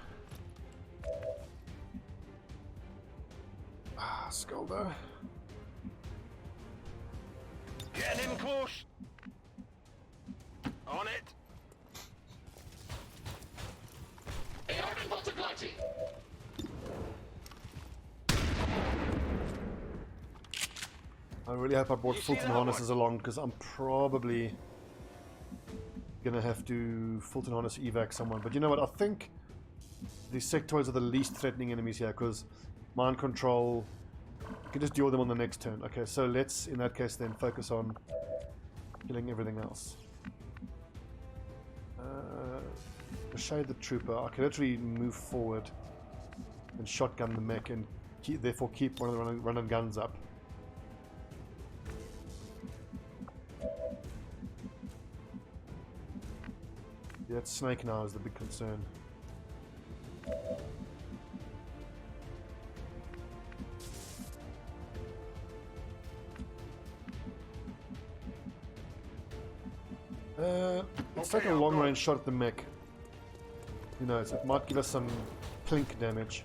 Scolder. Get in close. On it. I really hope I brought Fulton harnesses along because I'm probably Gonna have to Fulton Harness evac someone. But you know what? I think the sectoids are the least threatening enemies here because mind control. You can just deal with them on the next turn. Okay, so let's, in that case, then focus on killing everything else. Shade the trooper. I can literally move forward and shotgun the mech and therefore keep one of the running guns up. Yeah, that snake now is the big concern. Let's take a long range shot at the mech. Who knows, it might give us some plink damage.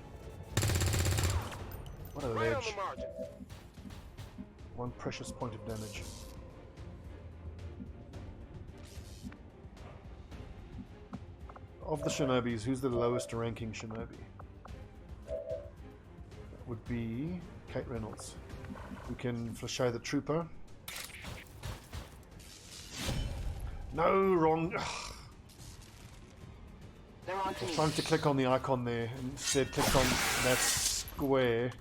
What a ledge. One precious point of damage. Of the Shinobis, who's the lowest ranking Shinobi? That would be Kate Reynolds. We can flashay the trooper. No, wrong. I was trying to click on the icon there and instead clicked on that square.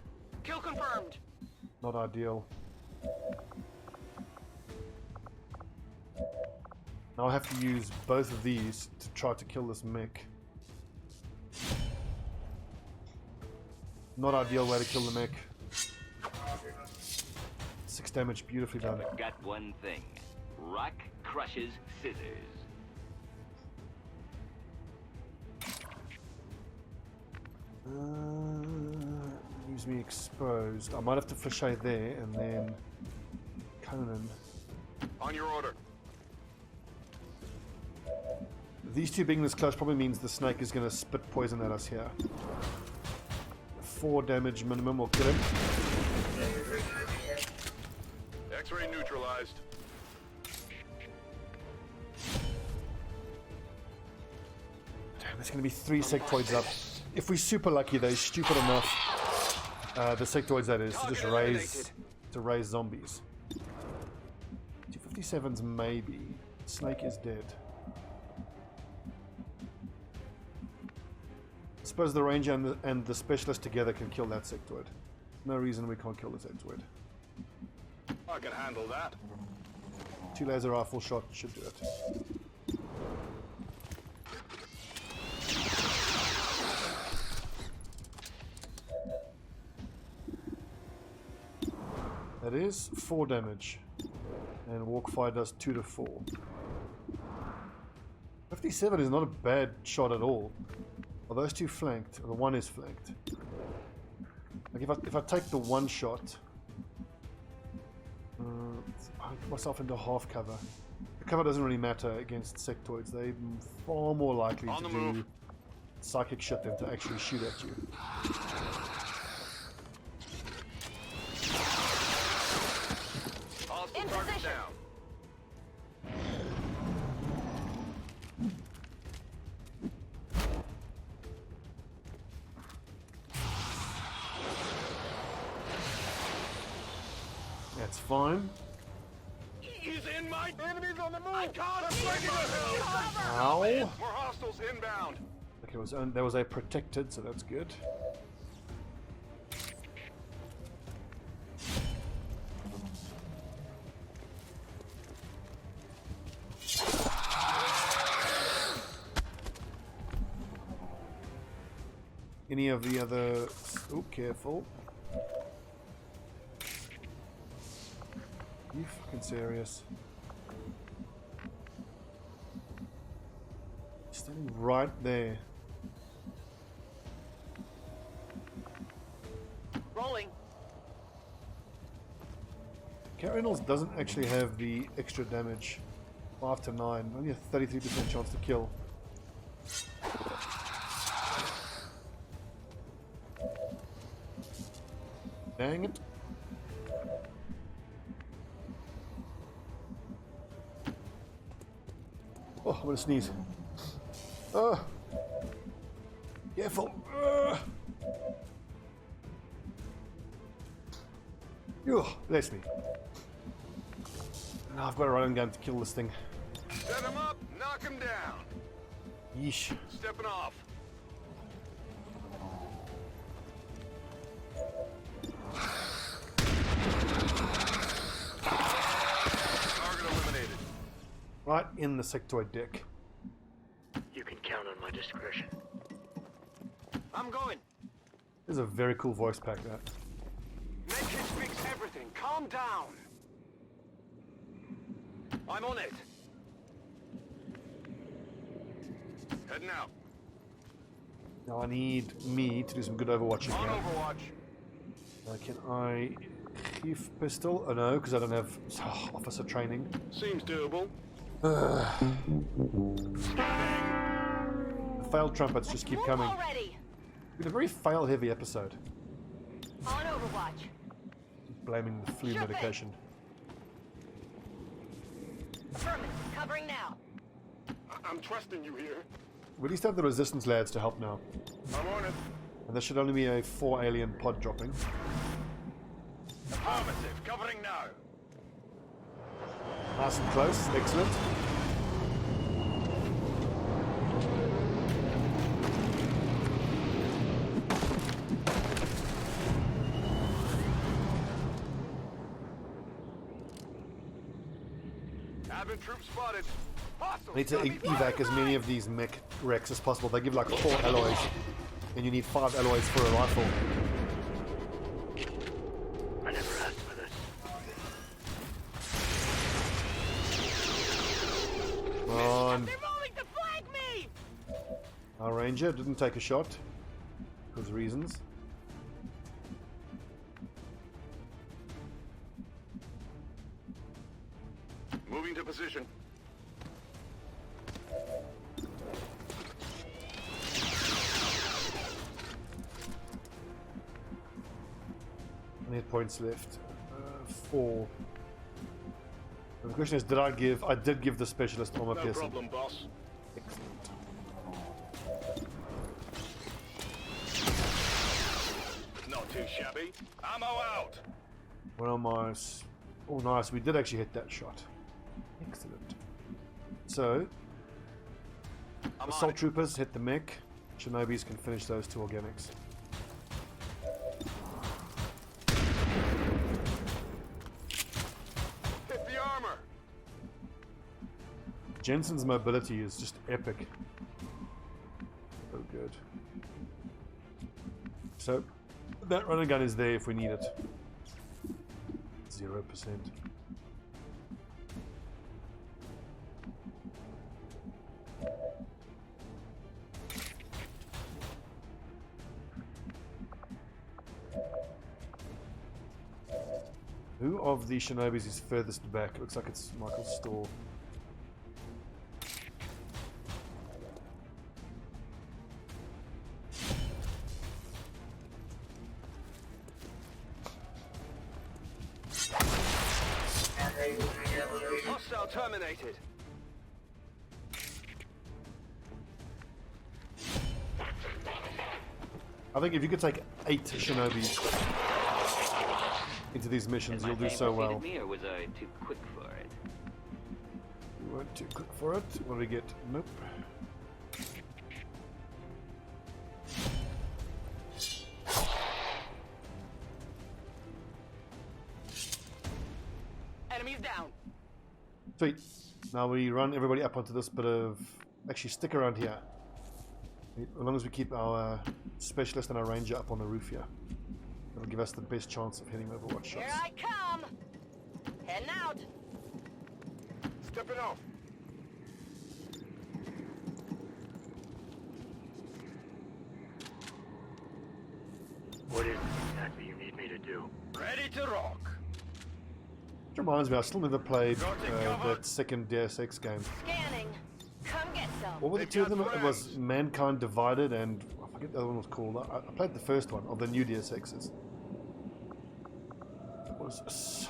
Kill confirmed. Not ideal. Now I have to use both of these to try to kill this mech. Not ideal way to kill the mech. 6 damage, beautifully done. Got one thing. Rock crushes scissors. Use me exposed. I might have to flashay there and then Conan. On your order. These two being this close probably means the snake is going to spit poison at us here. 4 damage minimum will kill him. X-ray neutralized. Damn, there's going to be 3 sectoids up. If we're super lucky, they're stupid enough, the sectoids that is, to raise zombies. 257s maybe. Snake is dead. I suppose the ranger and the specialist together can kill that sectoid. No reason we can't kill the sectoid. I can handle that. 2 laser rifle shot should do it. That is 4 damage. And walk fire does 2 to 4. 57 is not a bad shot at all. Are those 2 flanked? Or the one is flanked. Like if I take the one shot, I put myself into half cover. The cover doesn't really matter against sectoids. They're far more likely to do psychic shit than to actually shoot at you. In position. That's fine. He's in my enemies on the move. I can't. I'm breaking the hill. Ow. More hostiles inbound. Okay, there was a protected, so that's good. Any of the other... Oh, careful. You fucking serious? Standing right there. Rolling. Cat Reynolds doesn't actually have the extra damage. 5 to 9. Only a 33% chance to kill. Dang it. Oh, I'm gonna sneeze. Careful. Bless me. Now I've got a running gun to kill this thing. Set him up. Knock Knock him down. Yeesh. Stepping off. Target eliminated. Right in the sectoid deck. You can count on my discretion. I'm going. This is a very cool voice pack, that. Naked fix everything. Calm down. I'm on it. Heading out. Now I need me to do some good overwatching On here. Overwatch. Can I Chief pistol? Oh no, because I don't have officer training. Seems doable. The failed trumpets just keep coming. Already. It's been a very fail-heavy episode. On Overwatch. Blaming the flu medication. Affirmative. Covering now. I'm trusting you here. We at least have the resistance lads to help now. I'm on it. And there should only be a 4 alien pod dropping. Affirmative. Covering now. Nice and close. Excellent. Advent troops spotted. I need to evac as many of these mech wrecks as possible. They give like 4 alloys, and you need 5 alloys for a rifle. I never asked for this. Come on. They're rolling to flank me! Our ranger didn't take a shot. Because of reasons. Moving to position. How many points left? 4. And the question is, did I give? I did give the specialist armor No piercing. problem, boss. Excellent. Not too shabby. Ammo out. One of my... Oh, nice. We did actually hit that shot. Excellent. So, assault troopers hit the mech. Shinobis can finish those 2 organics. Hit the armor. Jensen's mobility is just epic. Oh, good. So, that running gun is there if we need it. 0%. Who of the Shinobis is furthest back? Looks like it's Michael's store. Hostile terminated. I think if you could take 8 Shinobis into these missions, you'll do so well. Me, or was I too quick for it? We weren't too quick for it. What do we get? Nope. Enemies down. Sweet. Now we run everybody up onto this bit of... Actually, stick around here. As long as we keep our specialist and our ranger up on the roof here. It'll give us the best chance of hitting Overwatch shots. Here I come. Heading out. Stepping off. What is it exactly you need me to do? Ready to rock. Which reminds me, I still never played that second Deus Ex game. Scanning. Come get some. What were the 2 of them? It was Mankind Divided and... I forget the other one was called. I played the first one of the new Deus Exes. It was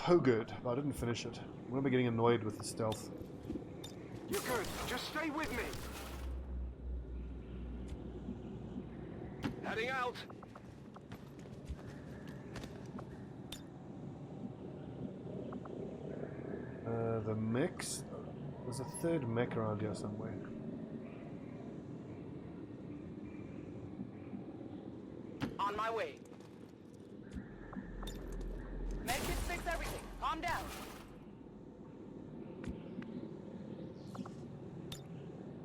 so good, but I didn't finish it. I remember getting annoyed with the stealth. You're good. Just stay with me. Heading out. The mix. There's a third mech around here somewhere. On my way. Medkits fix everything. Calm down.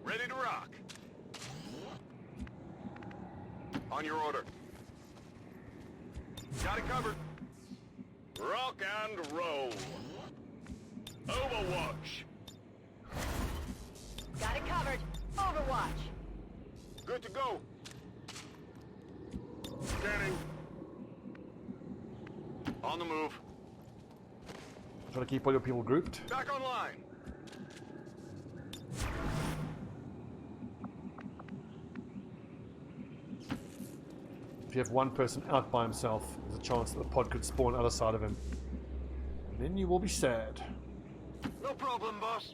Ready to rock. On your order. Got it covered. Rock and roll. Overwatch. Got it covered. Overwatch. Good to go. Scanning. On the move. Try to keep all your people grouped. Back online. If you have one person out by himself, there's a chance that the pod could spawn other side of him. And then you will be sad. No problem, boss.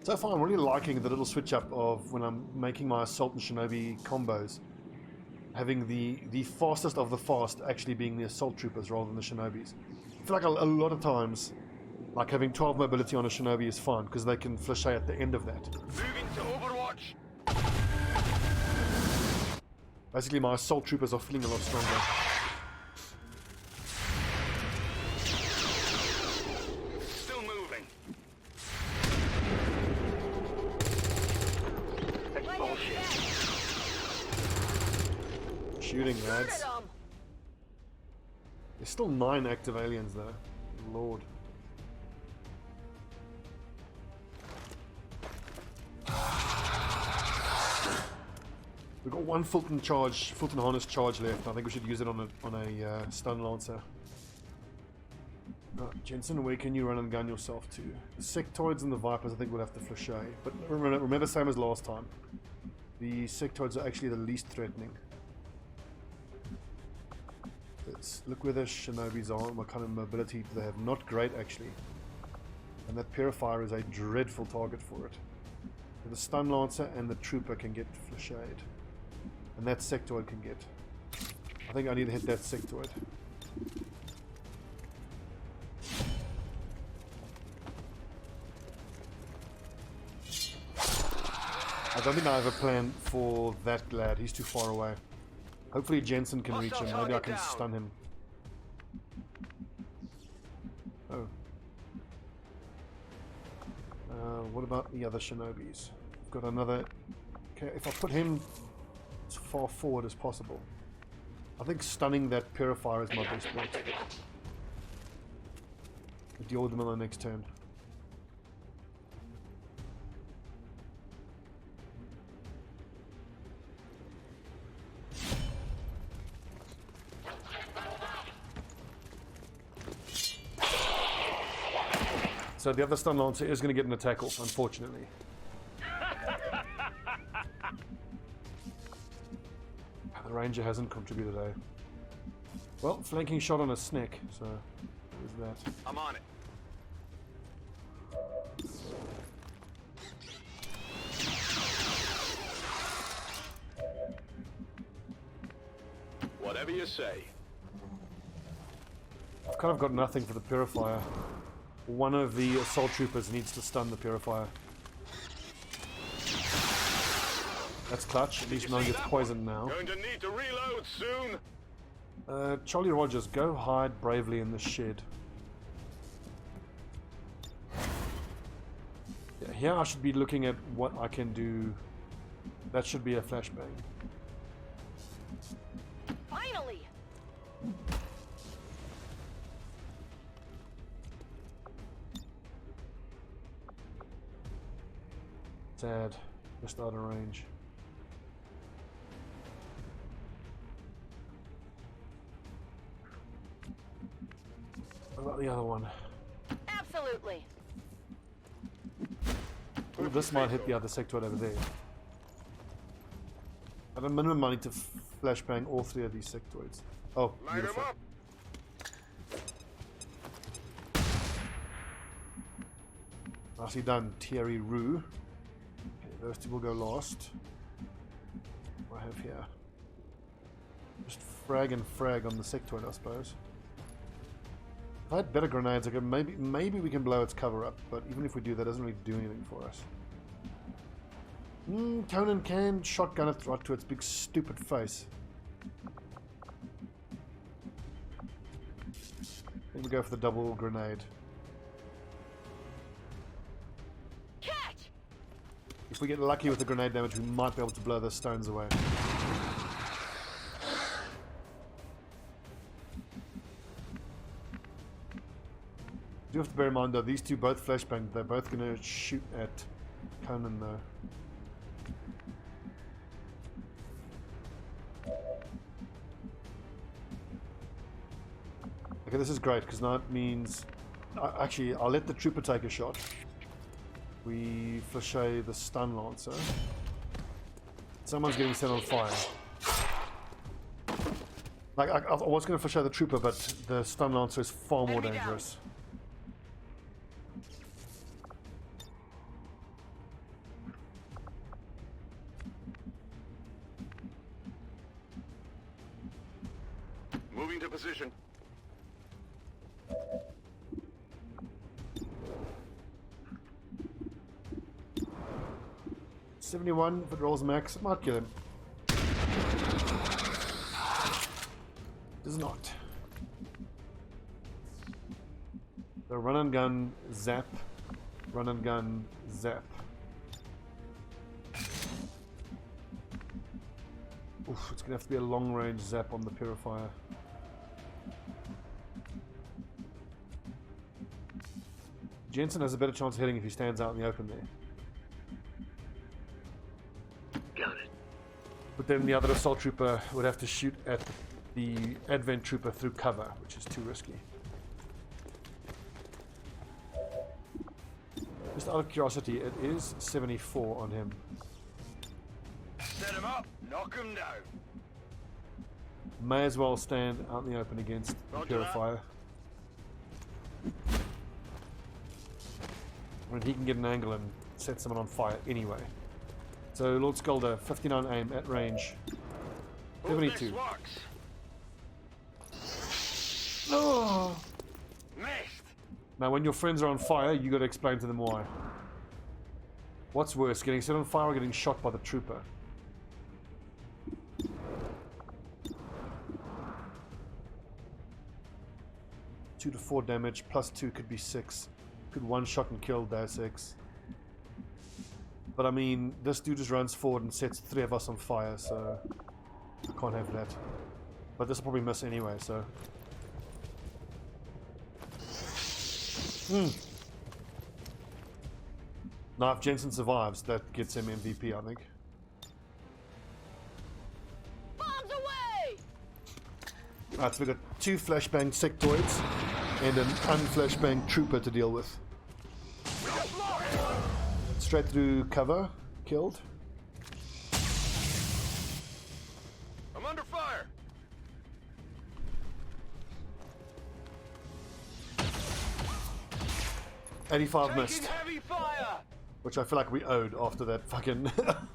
So far, I'm really liking the little switch up of when I'm making my Assault and Shinobi combos. Having the fastest of the fast actually being the Assault Troopers rather than the Shinobis. I feel like a lot of times, like having 12 mobility on a Shinobi is fine because they can flashay at the end of that. Moving to Overwatch. Basically, my Assault Troopers are feeling a lot stronger. Still moving. Expulsion. Shooting, lads. There's still 9 active aliens though. Lord. We've got one Fulton Harness charge left. I think we should use it on a stun lancer. Right, Jensen, where can you run and gun yourself to? The sectoids and the vipers I think we'll have to flashay. But remember same as last time. The sectoids are actually the least threatening. Let's look where the Shinobis are and what kind of mobility they have. Not great actually. And that Purifier is a dreadful target for it. So the Stun Lancer and the Trooper can get flashade. And that sectoid can get. I think I need to hit that sectoid. I don't think I have a plan for that lad. He's too far away. Hopefully Jensen can reach him. Maybe I can stun him. Oh. What about the other Shinobis? I've got another... Okay, if I put him as far forward as possible. I think stunning that Purifier is my best bet. I'll deal with him on the next turn. So the other Stun Lancer is going to get an attack off, unfortunately. The Ranger hasn't contributed, eh? Well, flanking shot on a Snick, so there's that. I'm on it. Whatever you say. I've kind of got nothing for the Purifier. One of the Assault Troopers needs to stun the Purifier. That's clutch. At least no one gets poisoned now. Going to need to reload soon. Charlie Rogers, go hide bravely in the shed. Yeah, here I should be looking at what I can do. That should be a flashbang. Finally! Sad. Just out of range. What about the other one? Absolutely. Ooh, this might hit the other sectoid over there. At a minimum, I need to flashbang all 3 of these sectoids. Oh, beautiful. Nicely done, Thierry Roux. Okay, those 2 will go last. What do I have here? Just frag and frag on the sectoid, I suppose. If I had better grenades, I could maybe we can blow its cover up, but even if we do, that doesn't really do anything for us. Conan can shotgun it right to its big stupid face. I think we go for the double grenade. Catch! If we get lucky with the grenade damage, we might be able to blow the stones away. You have to bear in mind though, these two both flashbang, they're both going to shoot at Conan though. Okay, this is great because now it means... actually, I'll let the trooper take a shot. We flashay the stun lancer. Someone's getting set on fire. Like, I was going to flashay the trooper, but the stun lancer is far more dangerous. Moving to position. $71, if it rolls max, it might kill him. Does not. The run and gun, zap. Run and gun, zap. Oof, it's gonna have to be a long range zap on the purifier. Jensen has a better chance of hitting if he stands out in the open there. Got it. But then the other assault trooper would have to shoot at the advent trooper through cover, which is too risky. Just out of curiosity, it is 74 on him. Set him up, knock him down. May as well stand out in the open against the purifier. I mean, he can get an angle and set someone on fire anyway. So Lord Skulder, 59 aim at range. 72. Oh. Now when your friends are on fire, you got to explain to them why. What's worse, getting set on fire or getting shot by the trooper? Two to 4 damage, plus 2 could be 6. Could one shot and kill Deus Ex. But I mean, this dude just runs forward and sets 3 of us on fire, so I can't have that. But this will probably miss anyway, so. Now if Jensen survives, that gets him MVP, I think. Bombs away! Alright, so we've got 2 flashbang sectoids and an unflashbang trooper to deal with. Straight through cover, killed. I'm under fire. $85 missed. Heavy fire. Which I feel like we owed after that fucking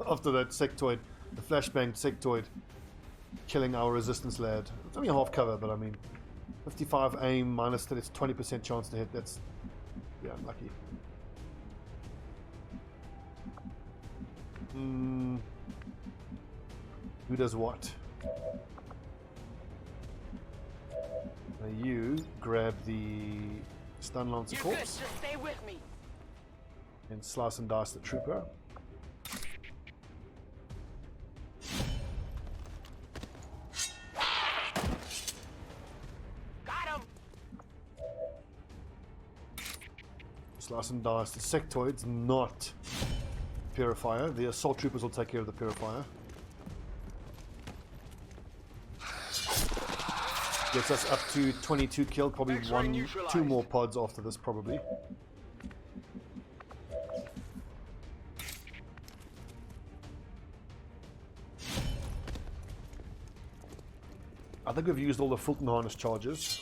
after that sectoid, the flashbang sectoid killing our resistance lad. It's only a half cover, but I mean 55 aim minus that, it's 20% chance to hit. That's, yeah, unlucky. Who does what? Now you grab the stun lancer corpse. Just stay with me. And slice and dice the trooper. Got him. Slice and dice the sectoids, not purifier. The assault troopers will take care of the purifier. Gets us up to 22 killed, probably 2 more pods after this, probably. I think we've used all the Fulton Harness charges.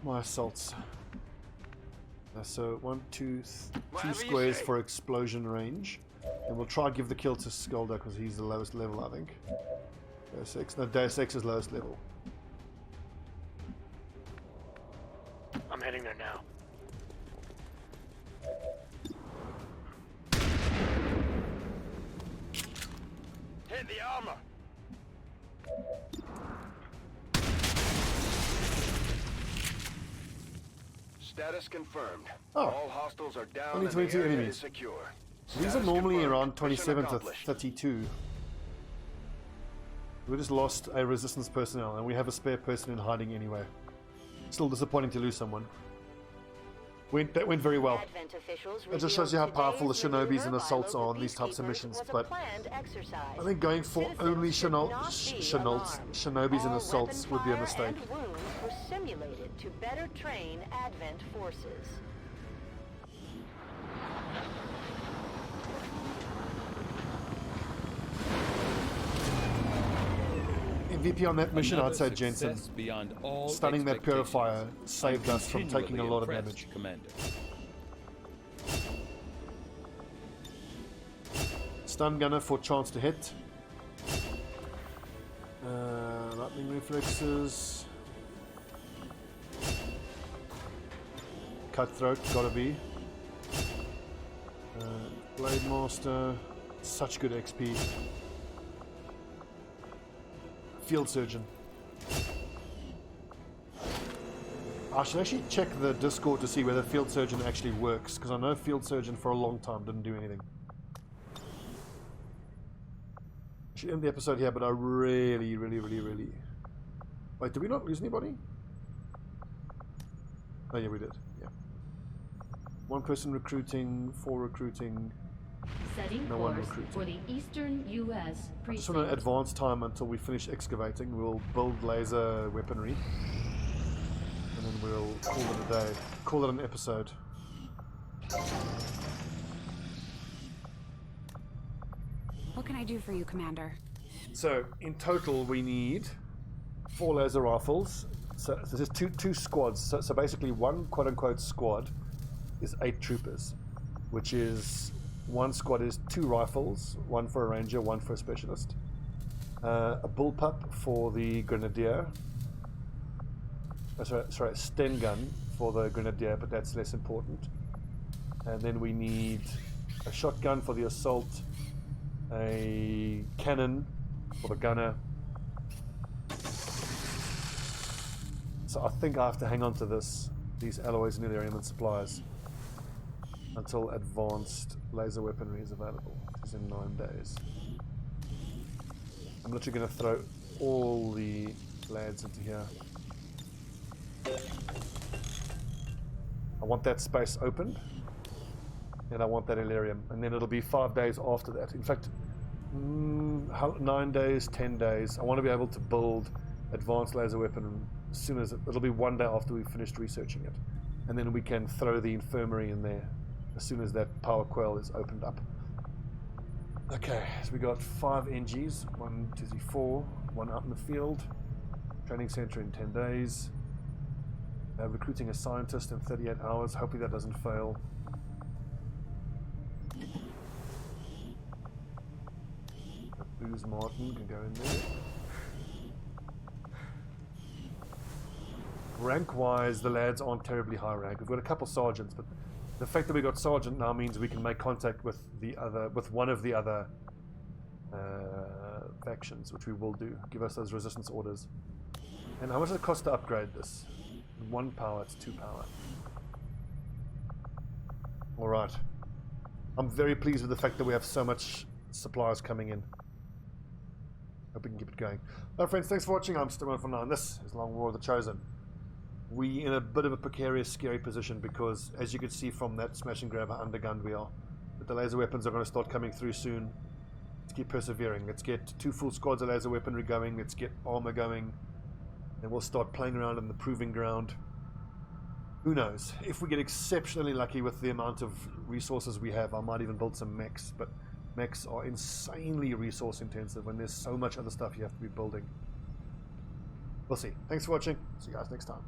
My assaults. So 1, 2, 2 squares for explosion range. And we'll try and give the kill to Skolda because he's the lowest level, I think. Deus Ex. No, Deus Ex is lowest level. I'm heading there now. Hit the armor! Status confirmed. Oh. All hostiles are down Only and 22 the area enemies. is secure. These are Status normally confirmed. around 27 Mission to accomplished. 32. We just lost a resistance personnel, and we have a spare person in hiding anyway. Still disappointing to lose someone. That went very well. Advent officials It just shows you how revealed powerful the today's Shinobis maneuver and by assaults are local on these types of peacekeepers missions, was a but planned exercise. I think going for Citizens only should not be alarmed. Shinobis and All assaults weapon would be a fire mistake. and wounds were simulated to better train Advent forces. MVP on that mission, Another I'd say Jensen. success beyond all Stunning that expectations. purifier saved I'm us from taking a continually lot of impressed, damage. Commander. Stun gunner for chance to hit. Lightning reflexes. Cutthroat, gotta be. Blade Master, such good XP. Field Surgeon. I should actually check the Discord to see whether Field Surgeon actually works, because I know Field Surgeon for a long time didn't do anything. Should end the episode here, but I really... Wait, did we not lose anybody? Oh yeah, we did. Yeah. 1 person recruiting, 4 recruiting. Setting No one course recruited. for the Eastern U.S. I just want to precinct. advance time until we finish excavating. We'll build laser weaponry. And then we'll call it a day. Call it an episode. What can I do for you, Commander? So, in total, we need 4 laser rifles. So there's two squads. So basically, one quote-unquote squad is 8 troopers, which is 1 squad is 2 rifles, 1 for a ranger, 1 for a specialist. A bullpup for the Grenadier. Sorry, Sten gun for the Grenadier, but that's less important. And then we need a shotgun for the assault, a cannon for the gunner. So I think I have to hang on to these alloys and nilarium and supplies until advanced laser weaponry is available, which is in 9 days. I'm literally going to throw all the lads into here. I want that space open, and I want that illyrium, and then it'll be 5 days after that. In fact, 9 days, 10 days. I want to be able to build advanced laser weapon as soon as it'll be 1 day after we've finished researching it, and then we can throw the infirmary in there as soon as that power quell is opened up. Okay, so we got 5 NGs, 1, 2, 3, 4, 1 out in the field, training center in 10 days, recruiting a scientist in 38 hours, hopefully that doesn't fail. Booze Martin can go in there. Rank-wise, the lads aren't terribly high rank. We've got a couple sergeants, but the fact that we got sergeant now means we can make contact with one of the other factions, which we will do. Give us those resistance orders. And how much does it cost to upgrade this? 1 power, it's 2 power. Alright. I'm very pleased with the fact that we have so much supplies coming in. Hope we can keep it going. Well, friends, thanks for watching. I'm Stobbie. This is Long War of the Chosen. We in a bit of a precarious, scary position because, as you can see from that smash and grab, how undergunned we are. But the laser weapons are going to start coming through soon. Let's keep persevering. Let's get 2 full squads of laser weaponry going. Let's get armor going. And we'll start playing around in the proving ground. Who knows? If we get exceptionally lucky with the amount of resources we have, I might even build some mechs. But mechs are insanely resource intensive when there's so much other stuff you have to be building. We'll see. Thanks for watching. See you guys next time.